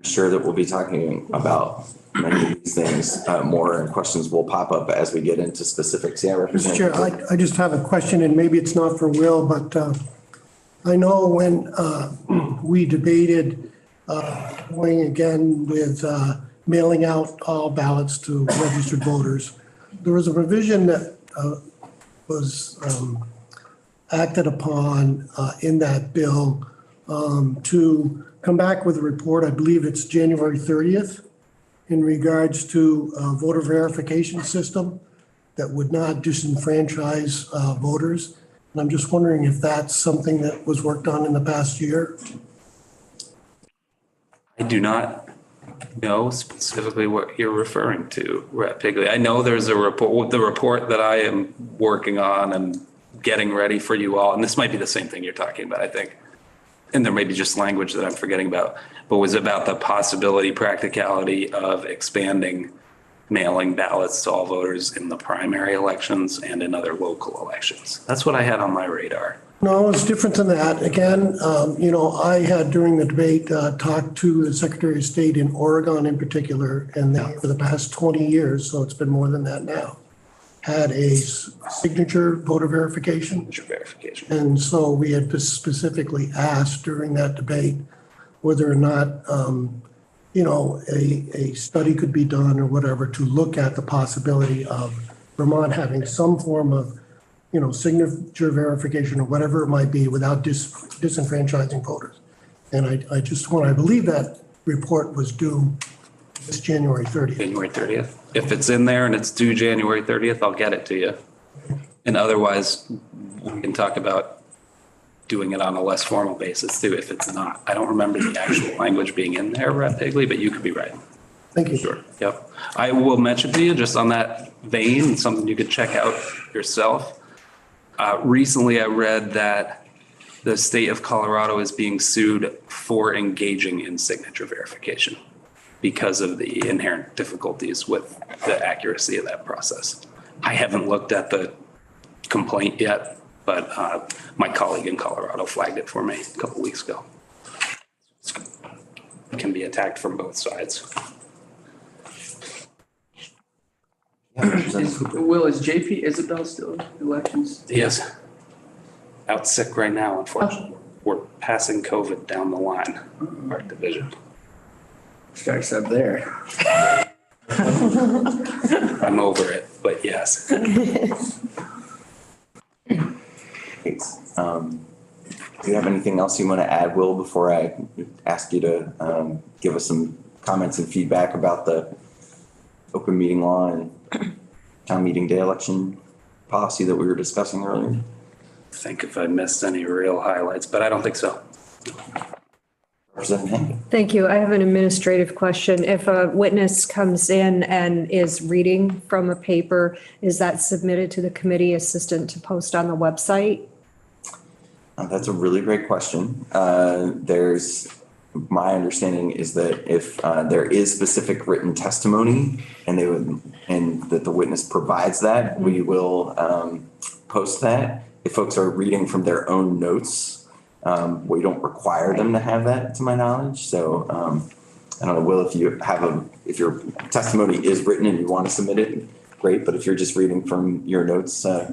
sure that we'll be talking about many of these things more, and questions will pop up as we get into specifics. Yeah, Mr. Chair, I just have a question, and maybe it's not for Will, but I know when we debated going again with mailing out all ballots to registered voters, there was a provision that was acted upon in that bill to come back with a report. I believe it's January 30th. In regards to a voter verification system that would not disenfranchise voters. And I'm just wondering if that's something that was worked on in the past year. I do not know specifically what you're referring to, Rep. Pigley. I know there's a report, the report that I am working on and getting ready for you all, and this might be the same thing you're talking about, I think. And there may be just language that I'm forgetting about, but was about the possibility, practicality of expanding mailing ballots to all voters in the primary elections and in other local elections. That's what I had on my radar. No, it's different than that. Again, I had during the debate talked to the Secretary of State in Oregon in particular, and they, for the past 20 years, so it's been more than that now, had a signature voter verification. Signature verification. And so we had specifically asked during that debate whether or not, a study could be done or whatever to look at the possibility of Vermont having some form of, signature verification or whatever it might be without disenfranchising voters. And I believe that report was due this January 30th. January 30th. If it's in there and it's due January 30th, I'll get it to you. And otherwise, we can talk about doing it on a less formal basis too, if it's not. I don't remember the actual language being in there, Rep. Pigley, but you could be right. Thank you. Sure. Yep. I will mention to you just on that vein, something you could check out yourself. Recently, I read that the state of Colorado is being sued for engaging in signature verification because of the inherent difficulties with the accuracy of that process. I haven't looked at the complaint yet, but my colleague in Colorado flagged it for me a couple weeks ago. can be attacked from both sides. Will, is JP Isabel still in elections? Yes. Out sick right now, unfortunately. We're passing COVID down the line, our division. Starts up there. I'm over it, but yes. Thanks. Do you have anything else you want to add, Will, before I ask you to give us some comments and feedback about the open meeting law and town meeting day election policy that we were discussing earlier? I think if I missed any real highlights, but I don't think so. Representative Hampton. Thank you. I have an administrative question. If a witness comes in and is reading from a paper, is that submitted to the committee assistant to post on the website? That's a really great question. My understanding is that if there is specific written testimony and that the witness provides that, we will post that. If folks are reading from their own notes, we don't require them to have that, to my knowledge. So I don't know, Will, if your testimony is written and you want to submit it, great. But if you're just reading from your notes, I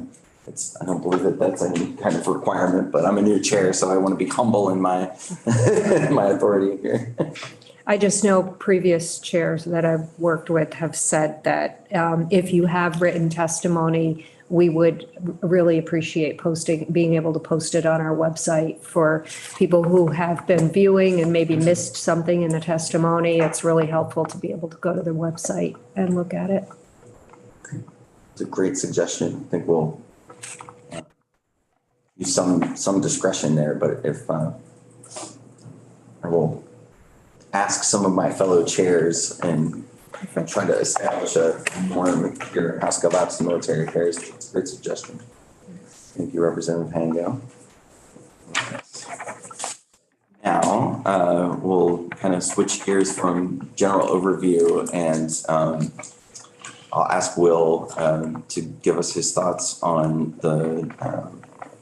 don't believe that that's any kind of requirement, but I'm a new chair, so I want to be humble in my my authority here. I just know previous chairs that I've worked with have said that if you have written testimony, we would really appreciate being able to post it on our website for people who have been viewing and maybe missed something in the testimony. It's really helpful to be able to go to the website and look at it. It's a great suggestion. I think we'll use some discretion there, but if I will ask some of my fellow chairs and try to establish a norm here in House Gov.Ops and military affairs. It's a great suggestion. Thank you, Representative Hango. Now we'll kind of switch gears from general overview, and I'll ask Will to give us his thoughts on the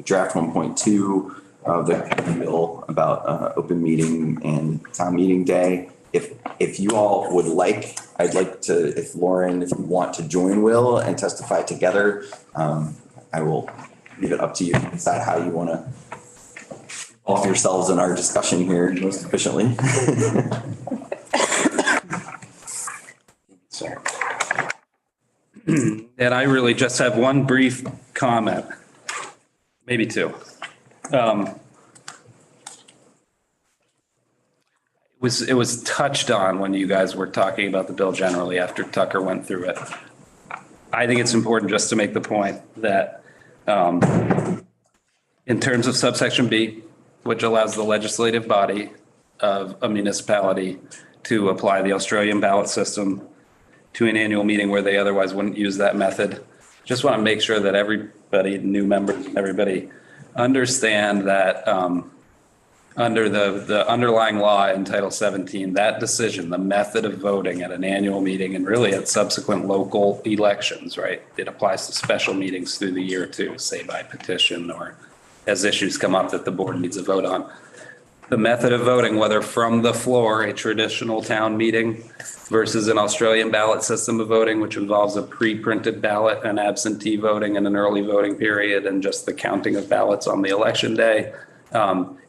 draft 1.2 of the bill about open meeting and town meeting day. If you all would like, I'd like to, if Lauren, if you want to join Will and testify together, I will leave it up to you to decide how you want to involve yourselves in our discussion here most efficiently. Sorry. And I really just have one brief comment, maybe two. It was touched on when you guys were talking about the bill generally after Tucker went through it. I think it's important just to make the point that in terms of subsection B, which allows the legislative body of a municipality to apply the Australian ballot system to an annual meeting where they otherwise wouldn't use that method. Just want to make sure that everybody, new members, everybody understand that under the underlying law in Title 17, that decision, the method of voting at an annual meeting and really at subsequent local elections, right? It applies to special meetings through the year too, say by petition or as issues come up that the board needs a vote on. The method of voting, whether from the floor, a traditional town meeting versus an Australian ballot system of voting, which involves a pre-printed ballot and absentee voting and an early voting period and just the counting of ballots on the election day,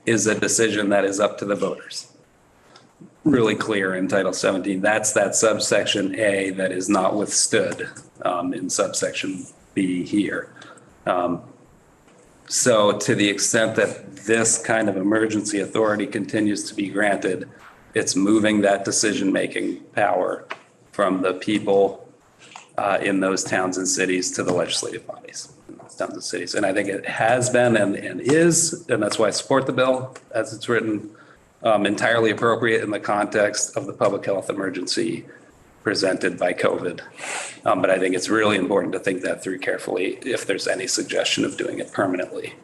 is a decision that is up to the voters. Really clear in Title 17. That's that subsection A that is not withstood in subsection B here. So to the extent that this kind of emergency authority continues to be granted, it's moving that decision-making power from the people in those towns and cities to the legislative bodies in those towns and cities. And I think it has been and is, and that's why I support the bill as it's written, entirely appropriate in the context of the public health emergency presented by COVID. But I think it's really important to think that through carefully if there's any suggestion of doing it permanently.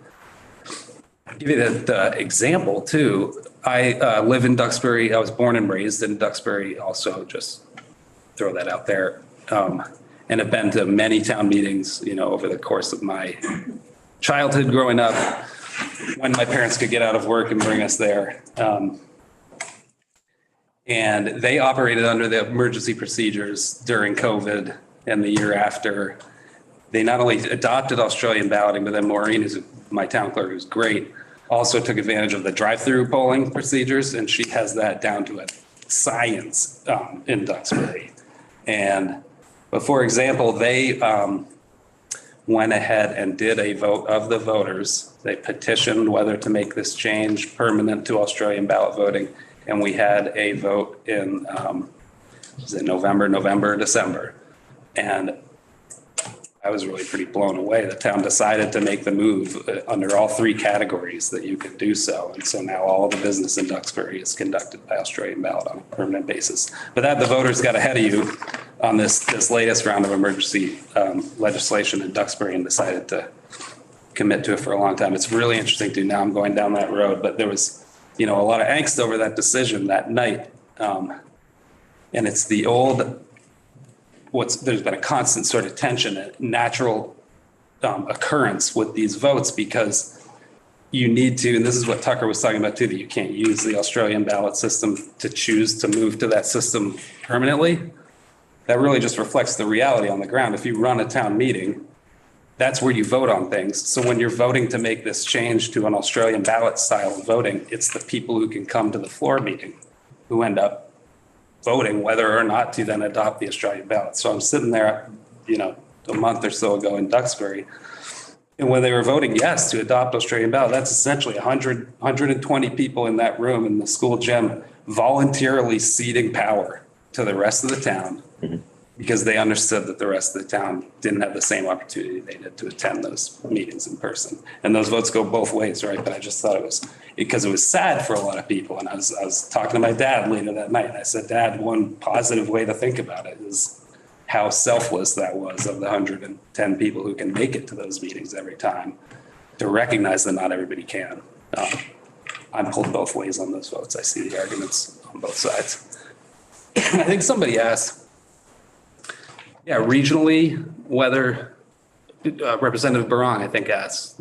I'll give you the example too. I live in Duxbury. I was born and raised in Duxbury also, just throw that out there. And have been to many town meetings, over the course of my childhood growing up when my parents could get out of work and bring us there. And they operated under the emergency procedures during COVID and the year after. They not only adopted Australian balloting, but then Maureen, who's my town clerk, who's great, also took advantage of the drive-through polling procedures, and she has that down to a science in Duxbury. But for example, they went ahead and did a vote of the voters. They petitioned whether to make this change permanent to Australian ballot voting. And we had a vote in, was it November, December. And I was really pretty blown away. The town decided to make the move under all three categories that you could do so. And so now all the business in Duxbury is conducted by Australian ballot on a permanent basis. But the voters got ahead of you on this latest round of emergency legislation in Duxbury and decided to commit to it for a long time. It's really interesting too. Now I'm going down that road, but there was, a lot of angst over that decision that night. And it's the old, there's been a constant sort of tension, a natural occurrence with these votes because you need to, and this is what Tucker was talking about too, that you can't use the Australian ballot system to choose to move to that system permanently. That really just reflects the reality on the ground. If you run a town meeting, that's where you vote on things. So when you're voting to make this change to an Australian ballot style of voting, it's the people who can come to the floor meeting who end up voting whether or not to then adopt the Australian ballot. So I'm sitting there, a month or so ago in Duxbury, and when they were voting yes to adopt Australian ballot, that's essentially 120 people in that room in the school gym voluntarily ceding power to the rest of the town because they understood that the rest of the town didn't have the same opportunity they did to attend those meetings in person. And those votes go both ways, right? But I just thought it was sad for a lot of people. And I was talking to my dad later that night, and I said, Dad, one positive way to think about it is how selfless that was of the 110 people who can make it to those meetings every time, to recognize that not everybody can. I'm pulled both ways on those votes. I see the arguments on both sides. I think somebody asked, regionally, whether Representative Barong, I think, asked,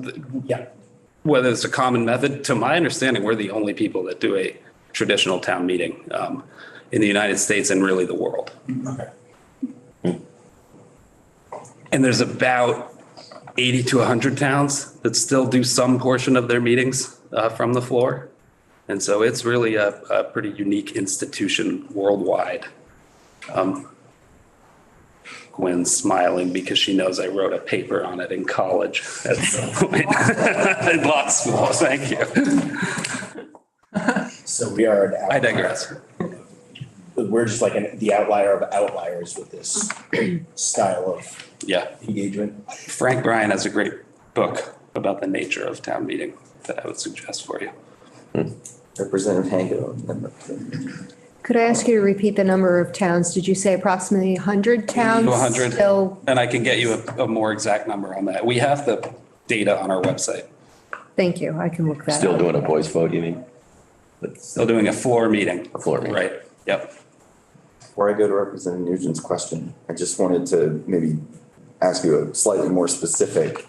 whether it's a common method. To my understanding, we're the only people that do a traditional town meeting in the United States and really the world. Okay. And there's about 80 to 100 towns that still do some portion of their meetings from the floor. And so it's really a pretty unique institution worldwide. Gwen's smiling because she knows I wrote a paper on it in college at some point. In law school, thank you. So we are. I digress. We're just like the outlier of outliers with this style of engagement. Frank Bryan has a great book about the nature of town meeting that I would suggest for you. Representative Hango. Could I ask you to repeat the number of towns? Did you say approximately 100 towns? 100. Still, And I can get you a more exact number on that. We have the data on our website. thank you. I can look that up. Still doing a voice vote, you mean? Still doing a floor meeting. A floor meeting. Right, yep. Before I go to Representative Nugent's question, I just wanted to maybe ask you a slightly more specific.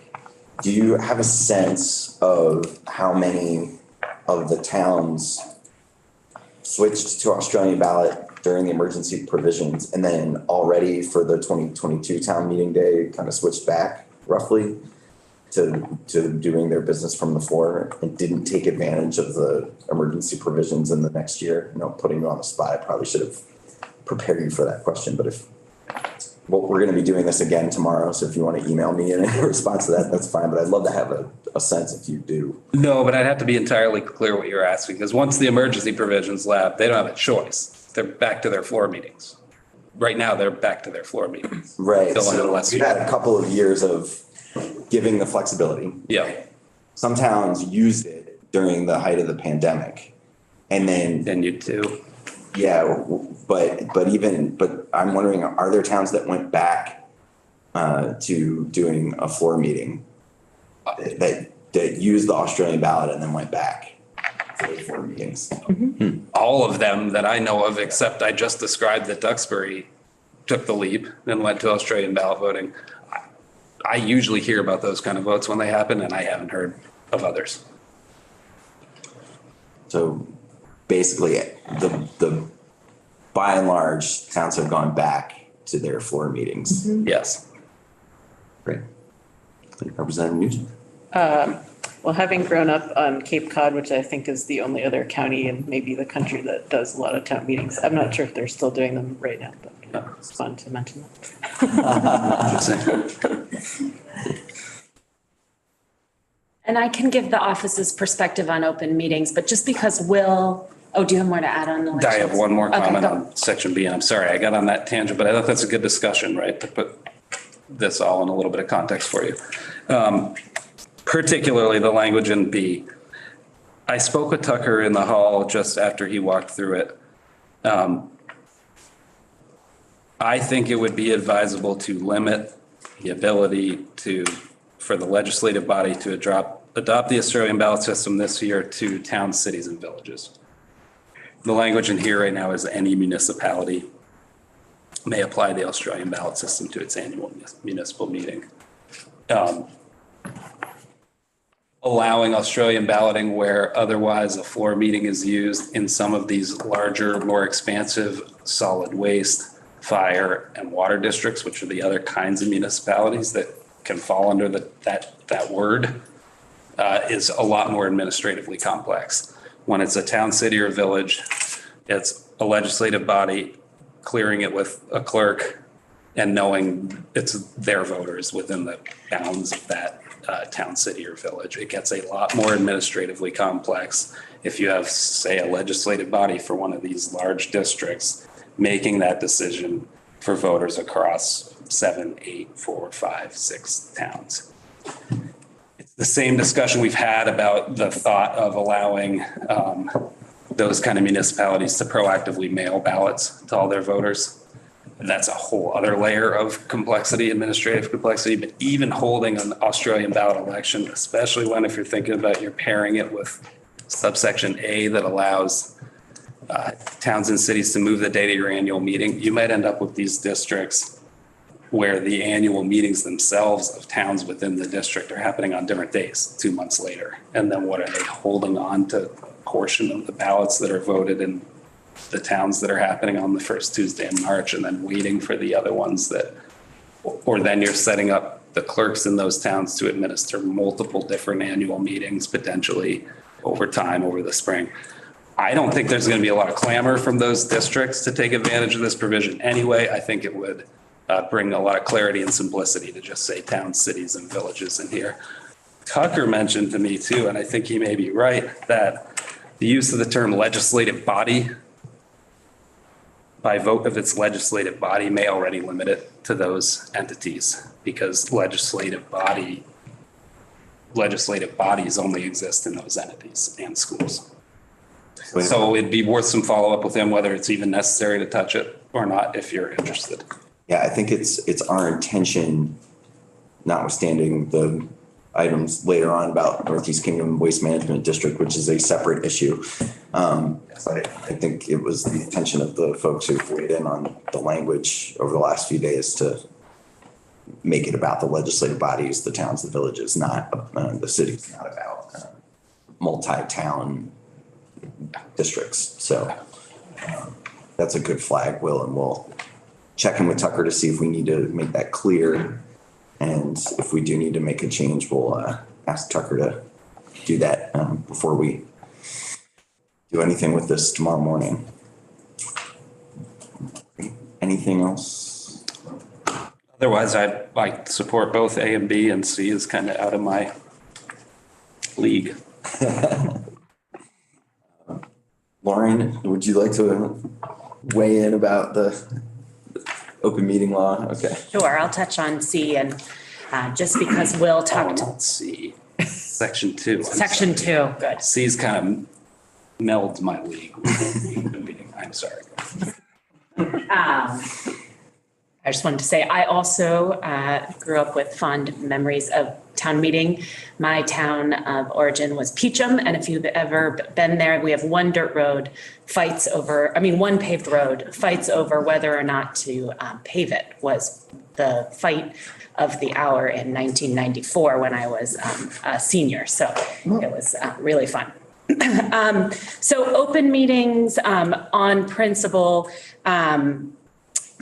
Do you have a sense of how many of the towns switched to Australian ballot during the emergency provisions and then already for the 2022 town meeting day kind of switched back roughly to doing their business from the floor and didn't take advantage of the emergency provisions in the next year? Putting you on the spot, I probably should have prepared you for that question, but we're going to be doing this again tomorrow. So if you want to email me in response to that, that's fine. But I'd love to have a sense if you do. No, but I'd have to be entirely clear what you're asking, because once the emergency provisions lap, they don't have a choice. They're back to their floor meetings. Right now, they're back to their floor meetings. Right. So we've had a couple of years of giving the flexibility. Yeah. Some towns used it during the height of the pandemic. And then you too. Yeah, but I'm wondering, are there towns that went back to doing a floor meeting that used the Australian ballot and then went back to the floor meetings? Mm-hmm. All of them that I know of, except I just described that Duxbury took the leap and went to Australian ballot voting. I usually hear about those kind of votes when they happen, and I haven't heard of others. So basically, the by and large, towns have gone back to their floor meetings. Yes. Great. Representative Nugent. Well, having grown up on Cape Cod, which I think is the only other county in maybe the country that does a lot of town meetings, I'm not sure if they're still doing them right now, but it's fun to mention that. And I can give the office's perspective on open meetings, but just because Will, oh, do you have more to add on elections? I have one more Okay, comment go. on section B, and I'm sorry, I got on that tangent, but I thought that's a good discussion, right? To put this all in a little bit of context for you. Particularly the language in B. I spoke with Tucker in the hall just after he walked through it. I think it would be advisable to limit the ability for the legislative body to adopt the Australian ballot system this year to towns, cities, and villages. The language in here right now is any municipality may apply the Australian ballot system to its annual municipal meeting. Allowing Australian balloting where otherwise a floor meeting is used in some of these larger, more expansive solid waste, fire, and water districts, which are the other kinds of municipalities that can fall under that word, is a lot more administratively complex. When it's a town, city, or village, it's a legislative body clearing it with a clerk and knowing it's their voters within the bounds of that town, city, or village. It gets a lot more administratively complex if you have, say, a legislative body for one of these large districts making that decision for voters across 7, 8, 4, 5, 6 towns. It's the same discussion we've had about the thought of allowing those kind of municipalities to proactively mail ballots to all their voters. That's a whole other layer of complexity, administrative complexity, but even holding an Australian ballot election, especially if you're thinking about you're pairing it with subsection A that allows towns and cities to move the date of your annual meeting, you might end up with these districts where the annual meetings themselves of towns within the district are happening on different days, 2 months later. And then what are they holding on to a portion of the ballots that are voted in the towns that are happening on the first Tuesday in March and then waiting for the other ones that, or then you're setting up the clerks in those towns to administer multiple different annual meetings potentially over time over the spring. I don't think there's going to be a lot of clamor from those districts to take advantage of this provision anyway. I think it would bring a lot of clarity and simplicity to just say towns, cities, and villages in here. Tucker mentioned to me too, and I think he may be right, that the use of the term legislative body by vote of its legislative body may already limit it to those entities because legislative bodies only exist in those entities and schools. So it'd be worth some follow-up with him, whether it's even necessary to touch it or not, if you're interested. Yeah, I think it's our intention, notwithstanding the items later on about Northeast Kingdom Waste Management District, which is a separate issue. But I think it was the intention of the folks who've weighed in on the language over the last few days to make it about the legislative bodies, the towns, the villages, not the cities, not about multi-town districts. So that's a good flag, Will, and we'll check in with Tucker to see if we need to make that clear. And if we do need to make a change, we'll ask Tucker to do that before we do anything with this tomorrow morning. Anything else? Otherwise, I'd like to support both A and B, and C is kind of out of my league. Lauren, would you like to weigh in about the open meeting law? Okay. Sure, I'll touch on C and just because Will talked. Not C, section 2. Section 2, good. C's kind of melds my league. I'm sorry. I just wanted to say, I also grew up with fond memories of town meeting. My town of origin was Peacham, and if you've ever been there, we have one dirt road one paved road, fights over whether or not to pave it was the fight of the hour in 1994 when I was a senior. So it was really fun. So open meetings on principle,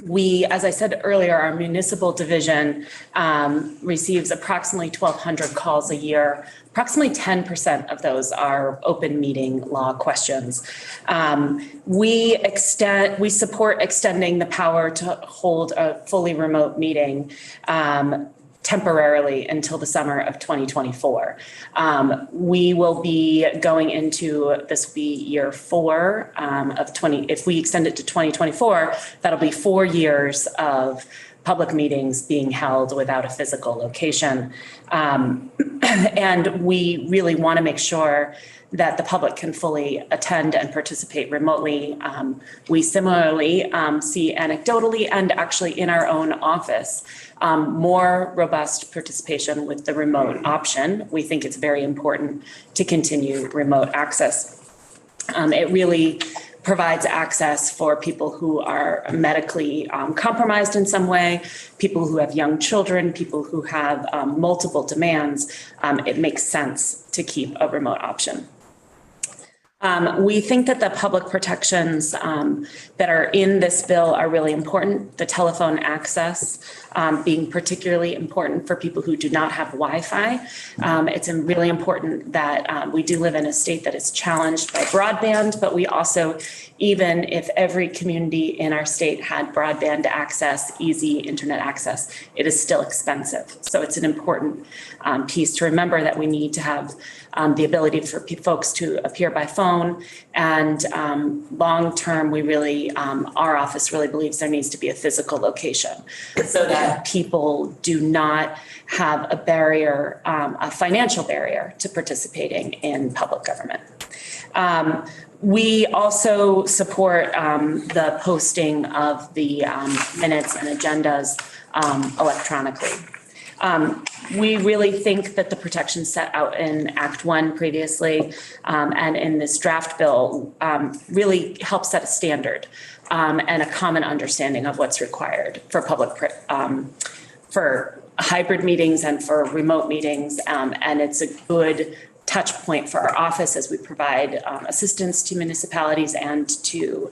we, as I said earlier, our municipal division receives approximately 1,200 calls a year. Approximately 10% of those are open meeting law questions. We support extending the power to hold a fully remote meeting temporarily until the summer of 2024. We will be going into, this will be year 4 of 20, if we extend it to 2024, that'll be 4 years of public meetings being held without a physical location. And we really want to make sure that the public can fully attend and participate remotely. We similarly see anecdotally and actually in our own office more robust participation with the remote option. We think it's very important to continue remote access. It really provides access for people who are medically compromised in some way, people who have young children, people who have multiple demands. It makes sense to keep a remote option. We think that the public protections that are in this bill are really important. The telephone access being particularly important for people who do not have Wi-Fi. It's really important that we do live in a state that is challenged by broadband, but we also, even if every community in our state had broadband access, easy internet access, it is still expensive. So it's an important piece to remember that we need to have the ability for folks to appear by phone. And long term, we really, our office really believes there needs to be a physical location so that people do not have a barrier, a financial barrier to participating in public government. We also support the posting of the minutes and agendas electronically. We really think that the protections set out in Act 1 previously and in this draft bill really help set a standard and a common understanding of what's required for for hybrid meetings and for remote meetings. And it's a good touch point for our office as we provide assistance to municipalities and to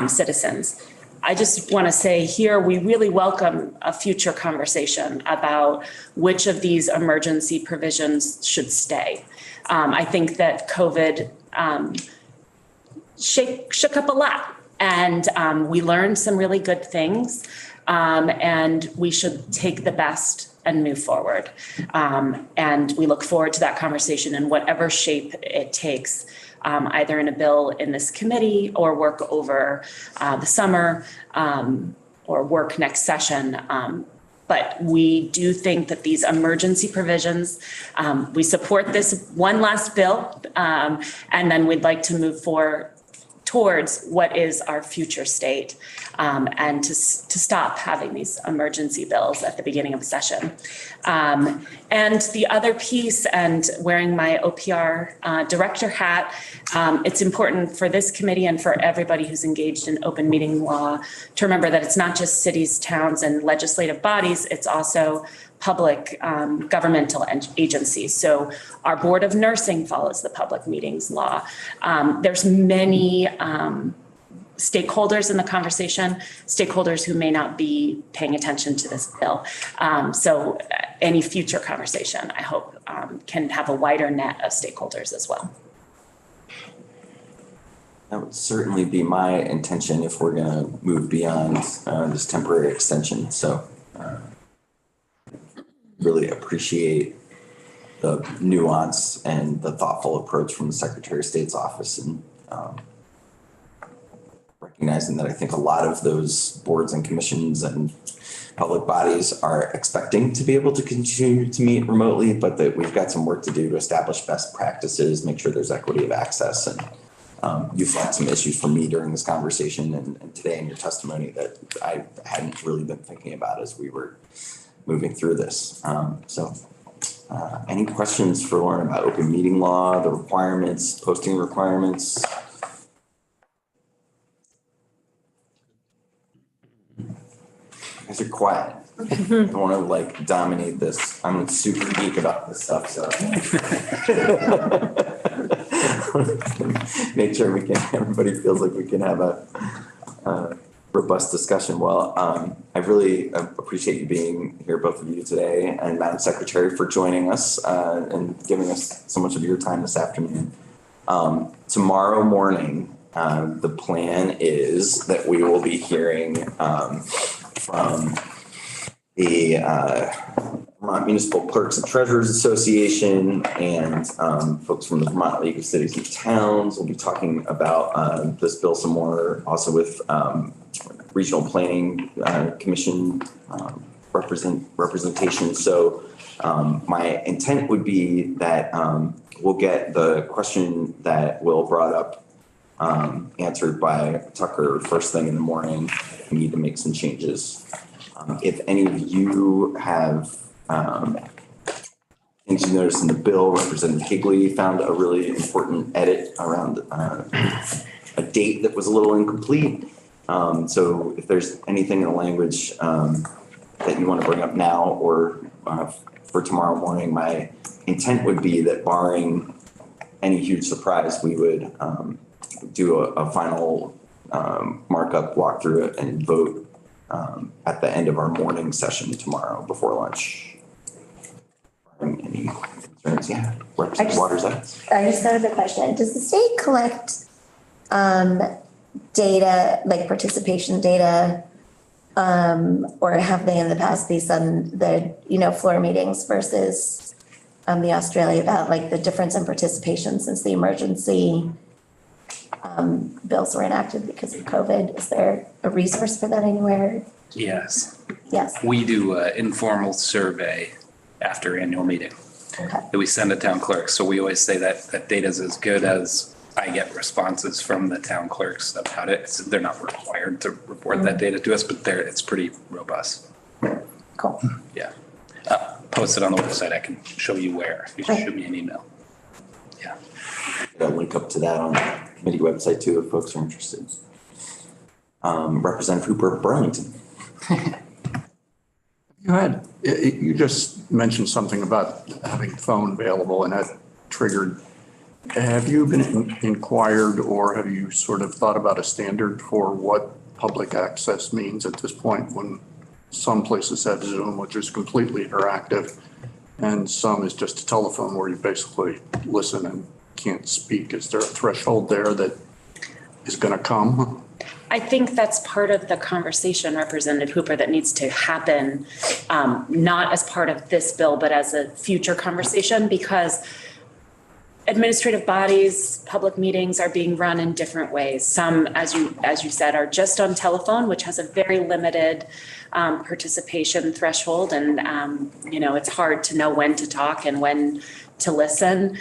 citizens. I just want to say here, we really welcome a future conversation about which of these emergency provisions should stay. I think that COVID shook up a lot, and we learned some really good things, and we should take the best and move forward. And we look forward to that conversation in whatever shape it takes. Either in a bill in this committee or work over the summer or work next session. But we do think that these emergency provisions, we support this one last bill, and then we'd like to move forward towards what is our future state and to stop having these emergency bills at the beginning of a session. And the other piece, and wearing my OPR director hat, it's important for this committee and for everybody who's engaged in open meeting law to remember that it's not just cities, towns, and legislative bodies, it's also public governmental agencies. So our Board of Nursing follows the public meetings law. There's many stakeholders in the conversation, stakeholders who may not be paying attention to this bill. So any future conversation, I hope, can have a wider net of stakeholders as well. That would certainly be my intention if we're going to move beyond this temporary extension. So really appreciate the nuance and the thoughtful approach from the Secretary of State's office, and recognizing that I think a lot of those boards and commissions and public bodies are expecting to be able to continue to meet remotely, but that we've got some work to do to establish best practices, make sure there's equity of access. And you flagged some issues for me during this conversation and today in your testimony that I hadn't really been thinking about as we were moving through this. Any questions for Lauren about open meeting law, the requirements, posting requirements? You guys are quiet. I don't want to like dominate this. I'm super geek about this stuff, so. make sure everybody feels like we can have a robust discussion. Well, I really appreciate you being here, both of you today, and Madam Secretary for joining us and giving us so much of your time this afternoon. Tomorrow morning, the plan is that we will be hearing from the Vermont Municipal Clerks and Treasurers Association and folks from the Vermont League of Cities and Towns. We'll be talking about this bill some more, also with Regional Planning Commission representation. So my intent would be that we'll get the question that Will brought up answered by Tucker first thing in the morning. We need to make some changes. If any of you have things you noticed in the bill, Representative Higley found a really important edit around a date that was a little incomplete. So if there's anything in the language that you want to bring up now or for tomorrow morning, my intent would be that barring any huge surprise, we would do a final markup, walk through it, and vote at the end of our morning session tomorrow before lunch. Any concerns? Yeah, Representative Waters. I just thought of a question. Does the state collect data, like participation data, or have they in the past based on the, floor meetings versus the Australia ballot, like the difference in participation since the emergency bills were enacted because of COVID? Is there a resource for that anywhere? Yes. Yes. We do an informal survey after annual meeting that we send to town clerks. So we always say that data is as good as I get responses from the town clerks about it. They're not required to report that data to us, but it's pretty robust. Cool. Yeah. Post it on the website. I can show you where. You should shoot me an email. Yeah. I'll link up to that on the committee website too if folks are interested. Representative Hooper of Burlington. You just mentioned something about having phone available, and that triggered. Have you been inquired, or have you sort of thought about a standard for what public access means at this point, when some places have Zoom, which is completely interactive, and some is just a telephone where you basically listen and can't speak? Is there a threshold there that is going to come? I think that's part of the conversation, Representative Hooper, that needs to happen, not as part of this bill, but as a future conversation, because administrative bodies, public meetings are being run in different ways. Some, as you said, are just on telephone, which has a very limited participation threshold. And, it's hard to know when to talk and when to listen.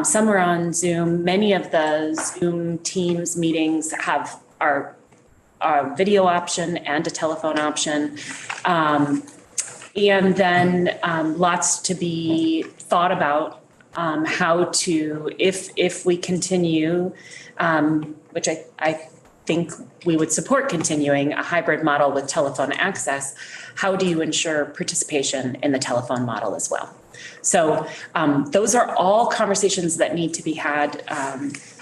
Some are on Zoom. Many of the Zoom Teams meetings have our video option and a telephone option. And then lots to be thought about how to, if we continue, which I think we would support continuing a hybrid model with telephone access, how do you ensure participation in the telephone model as well? So those are all conversations that need to be had.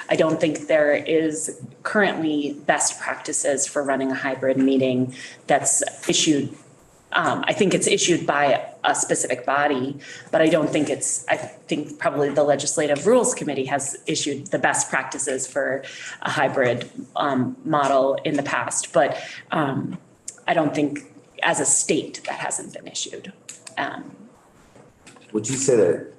I don't think there is currently best practices for running a hybrid meeting that's issued. I think it's issued by a specific body, but I think probably the Legislative Rules Committee has issued the best practices for a hybrid model in the past. But I don't think as a state that hasn't been issued. Would you say that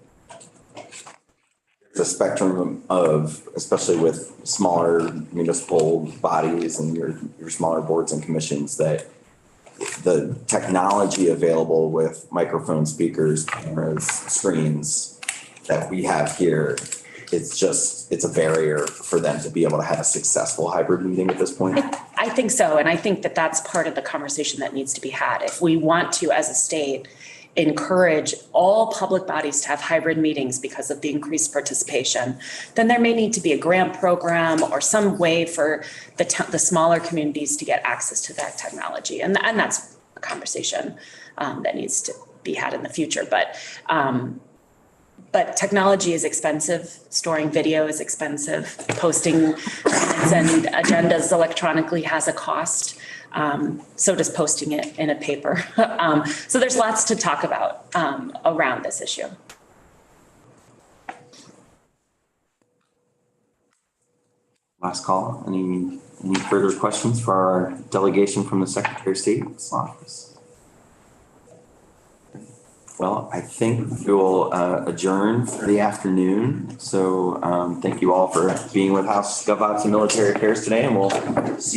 the spectrum of, especially with smaller municipal bodies and your smaller boards and commissions, that the technology available with microphone, speakers, cameras, screens that we have here, it's a barrier for them to be able to have a successful hybrid meeting at this point? I think so. And I think that that's part of the conversation that needs to be had. If we want to, as a state, encourage all public bodies to have hybrid meetings because of the increased participation, then there may need to be a grant program or some way for the smaller communities to get access to that technology. And that's a conversation that needs to be had in the future. But But technology is expensive, storing video is expensive, posting minutes and agendas electronically has a cost. So does posting it in a paper. So there's lots to talk about around this issue. Last call. Any further questions for our delegation from the Secretary of State's office? Well, I think we will adjourn for the afternoon. So thank you all for being with House Gov.Ops and Military Affairs today, and we'll see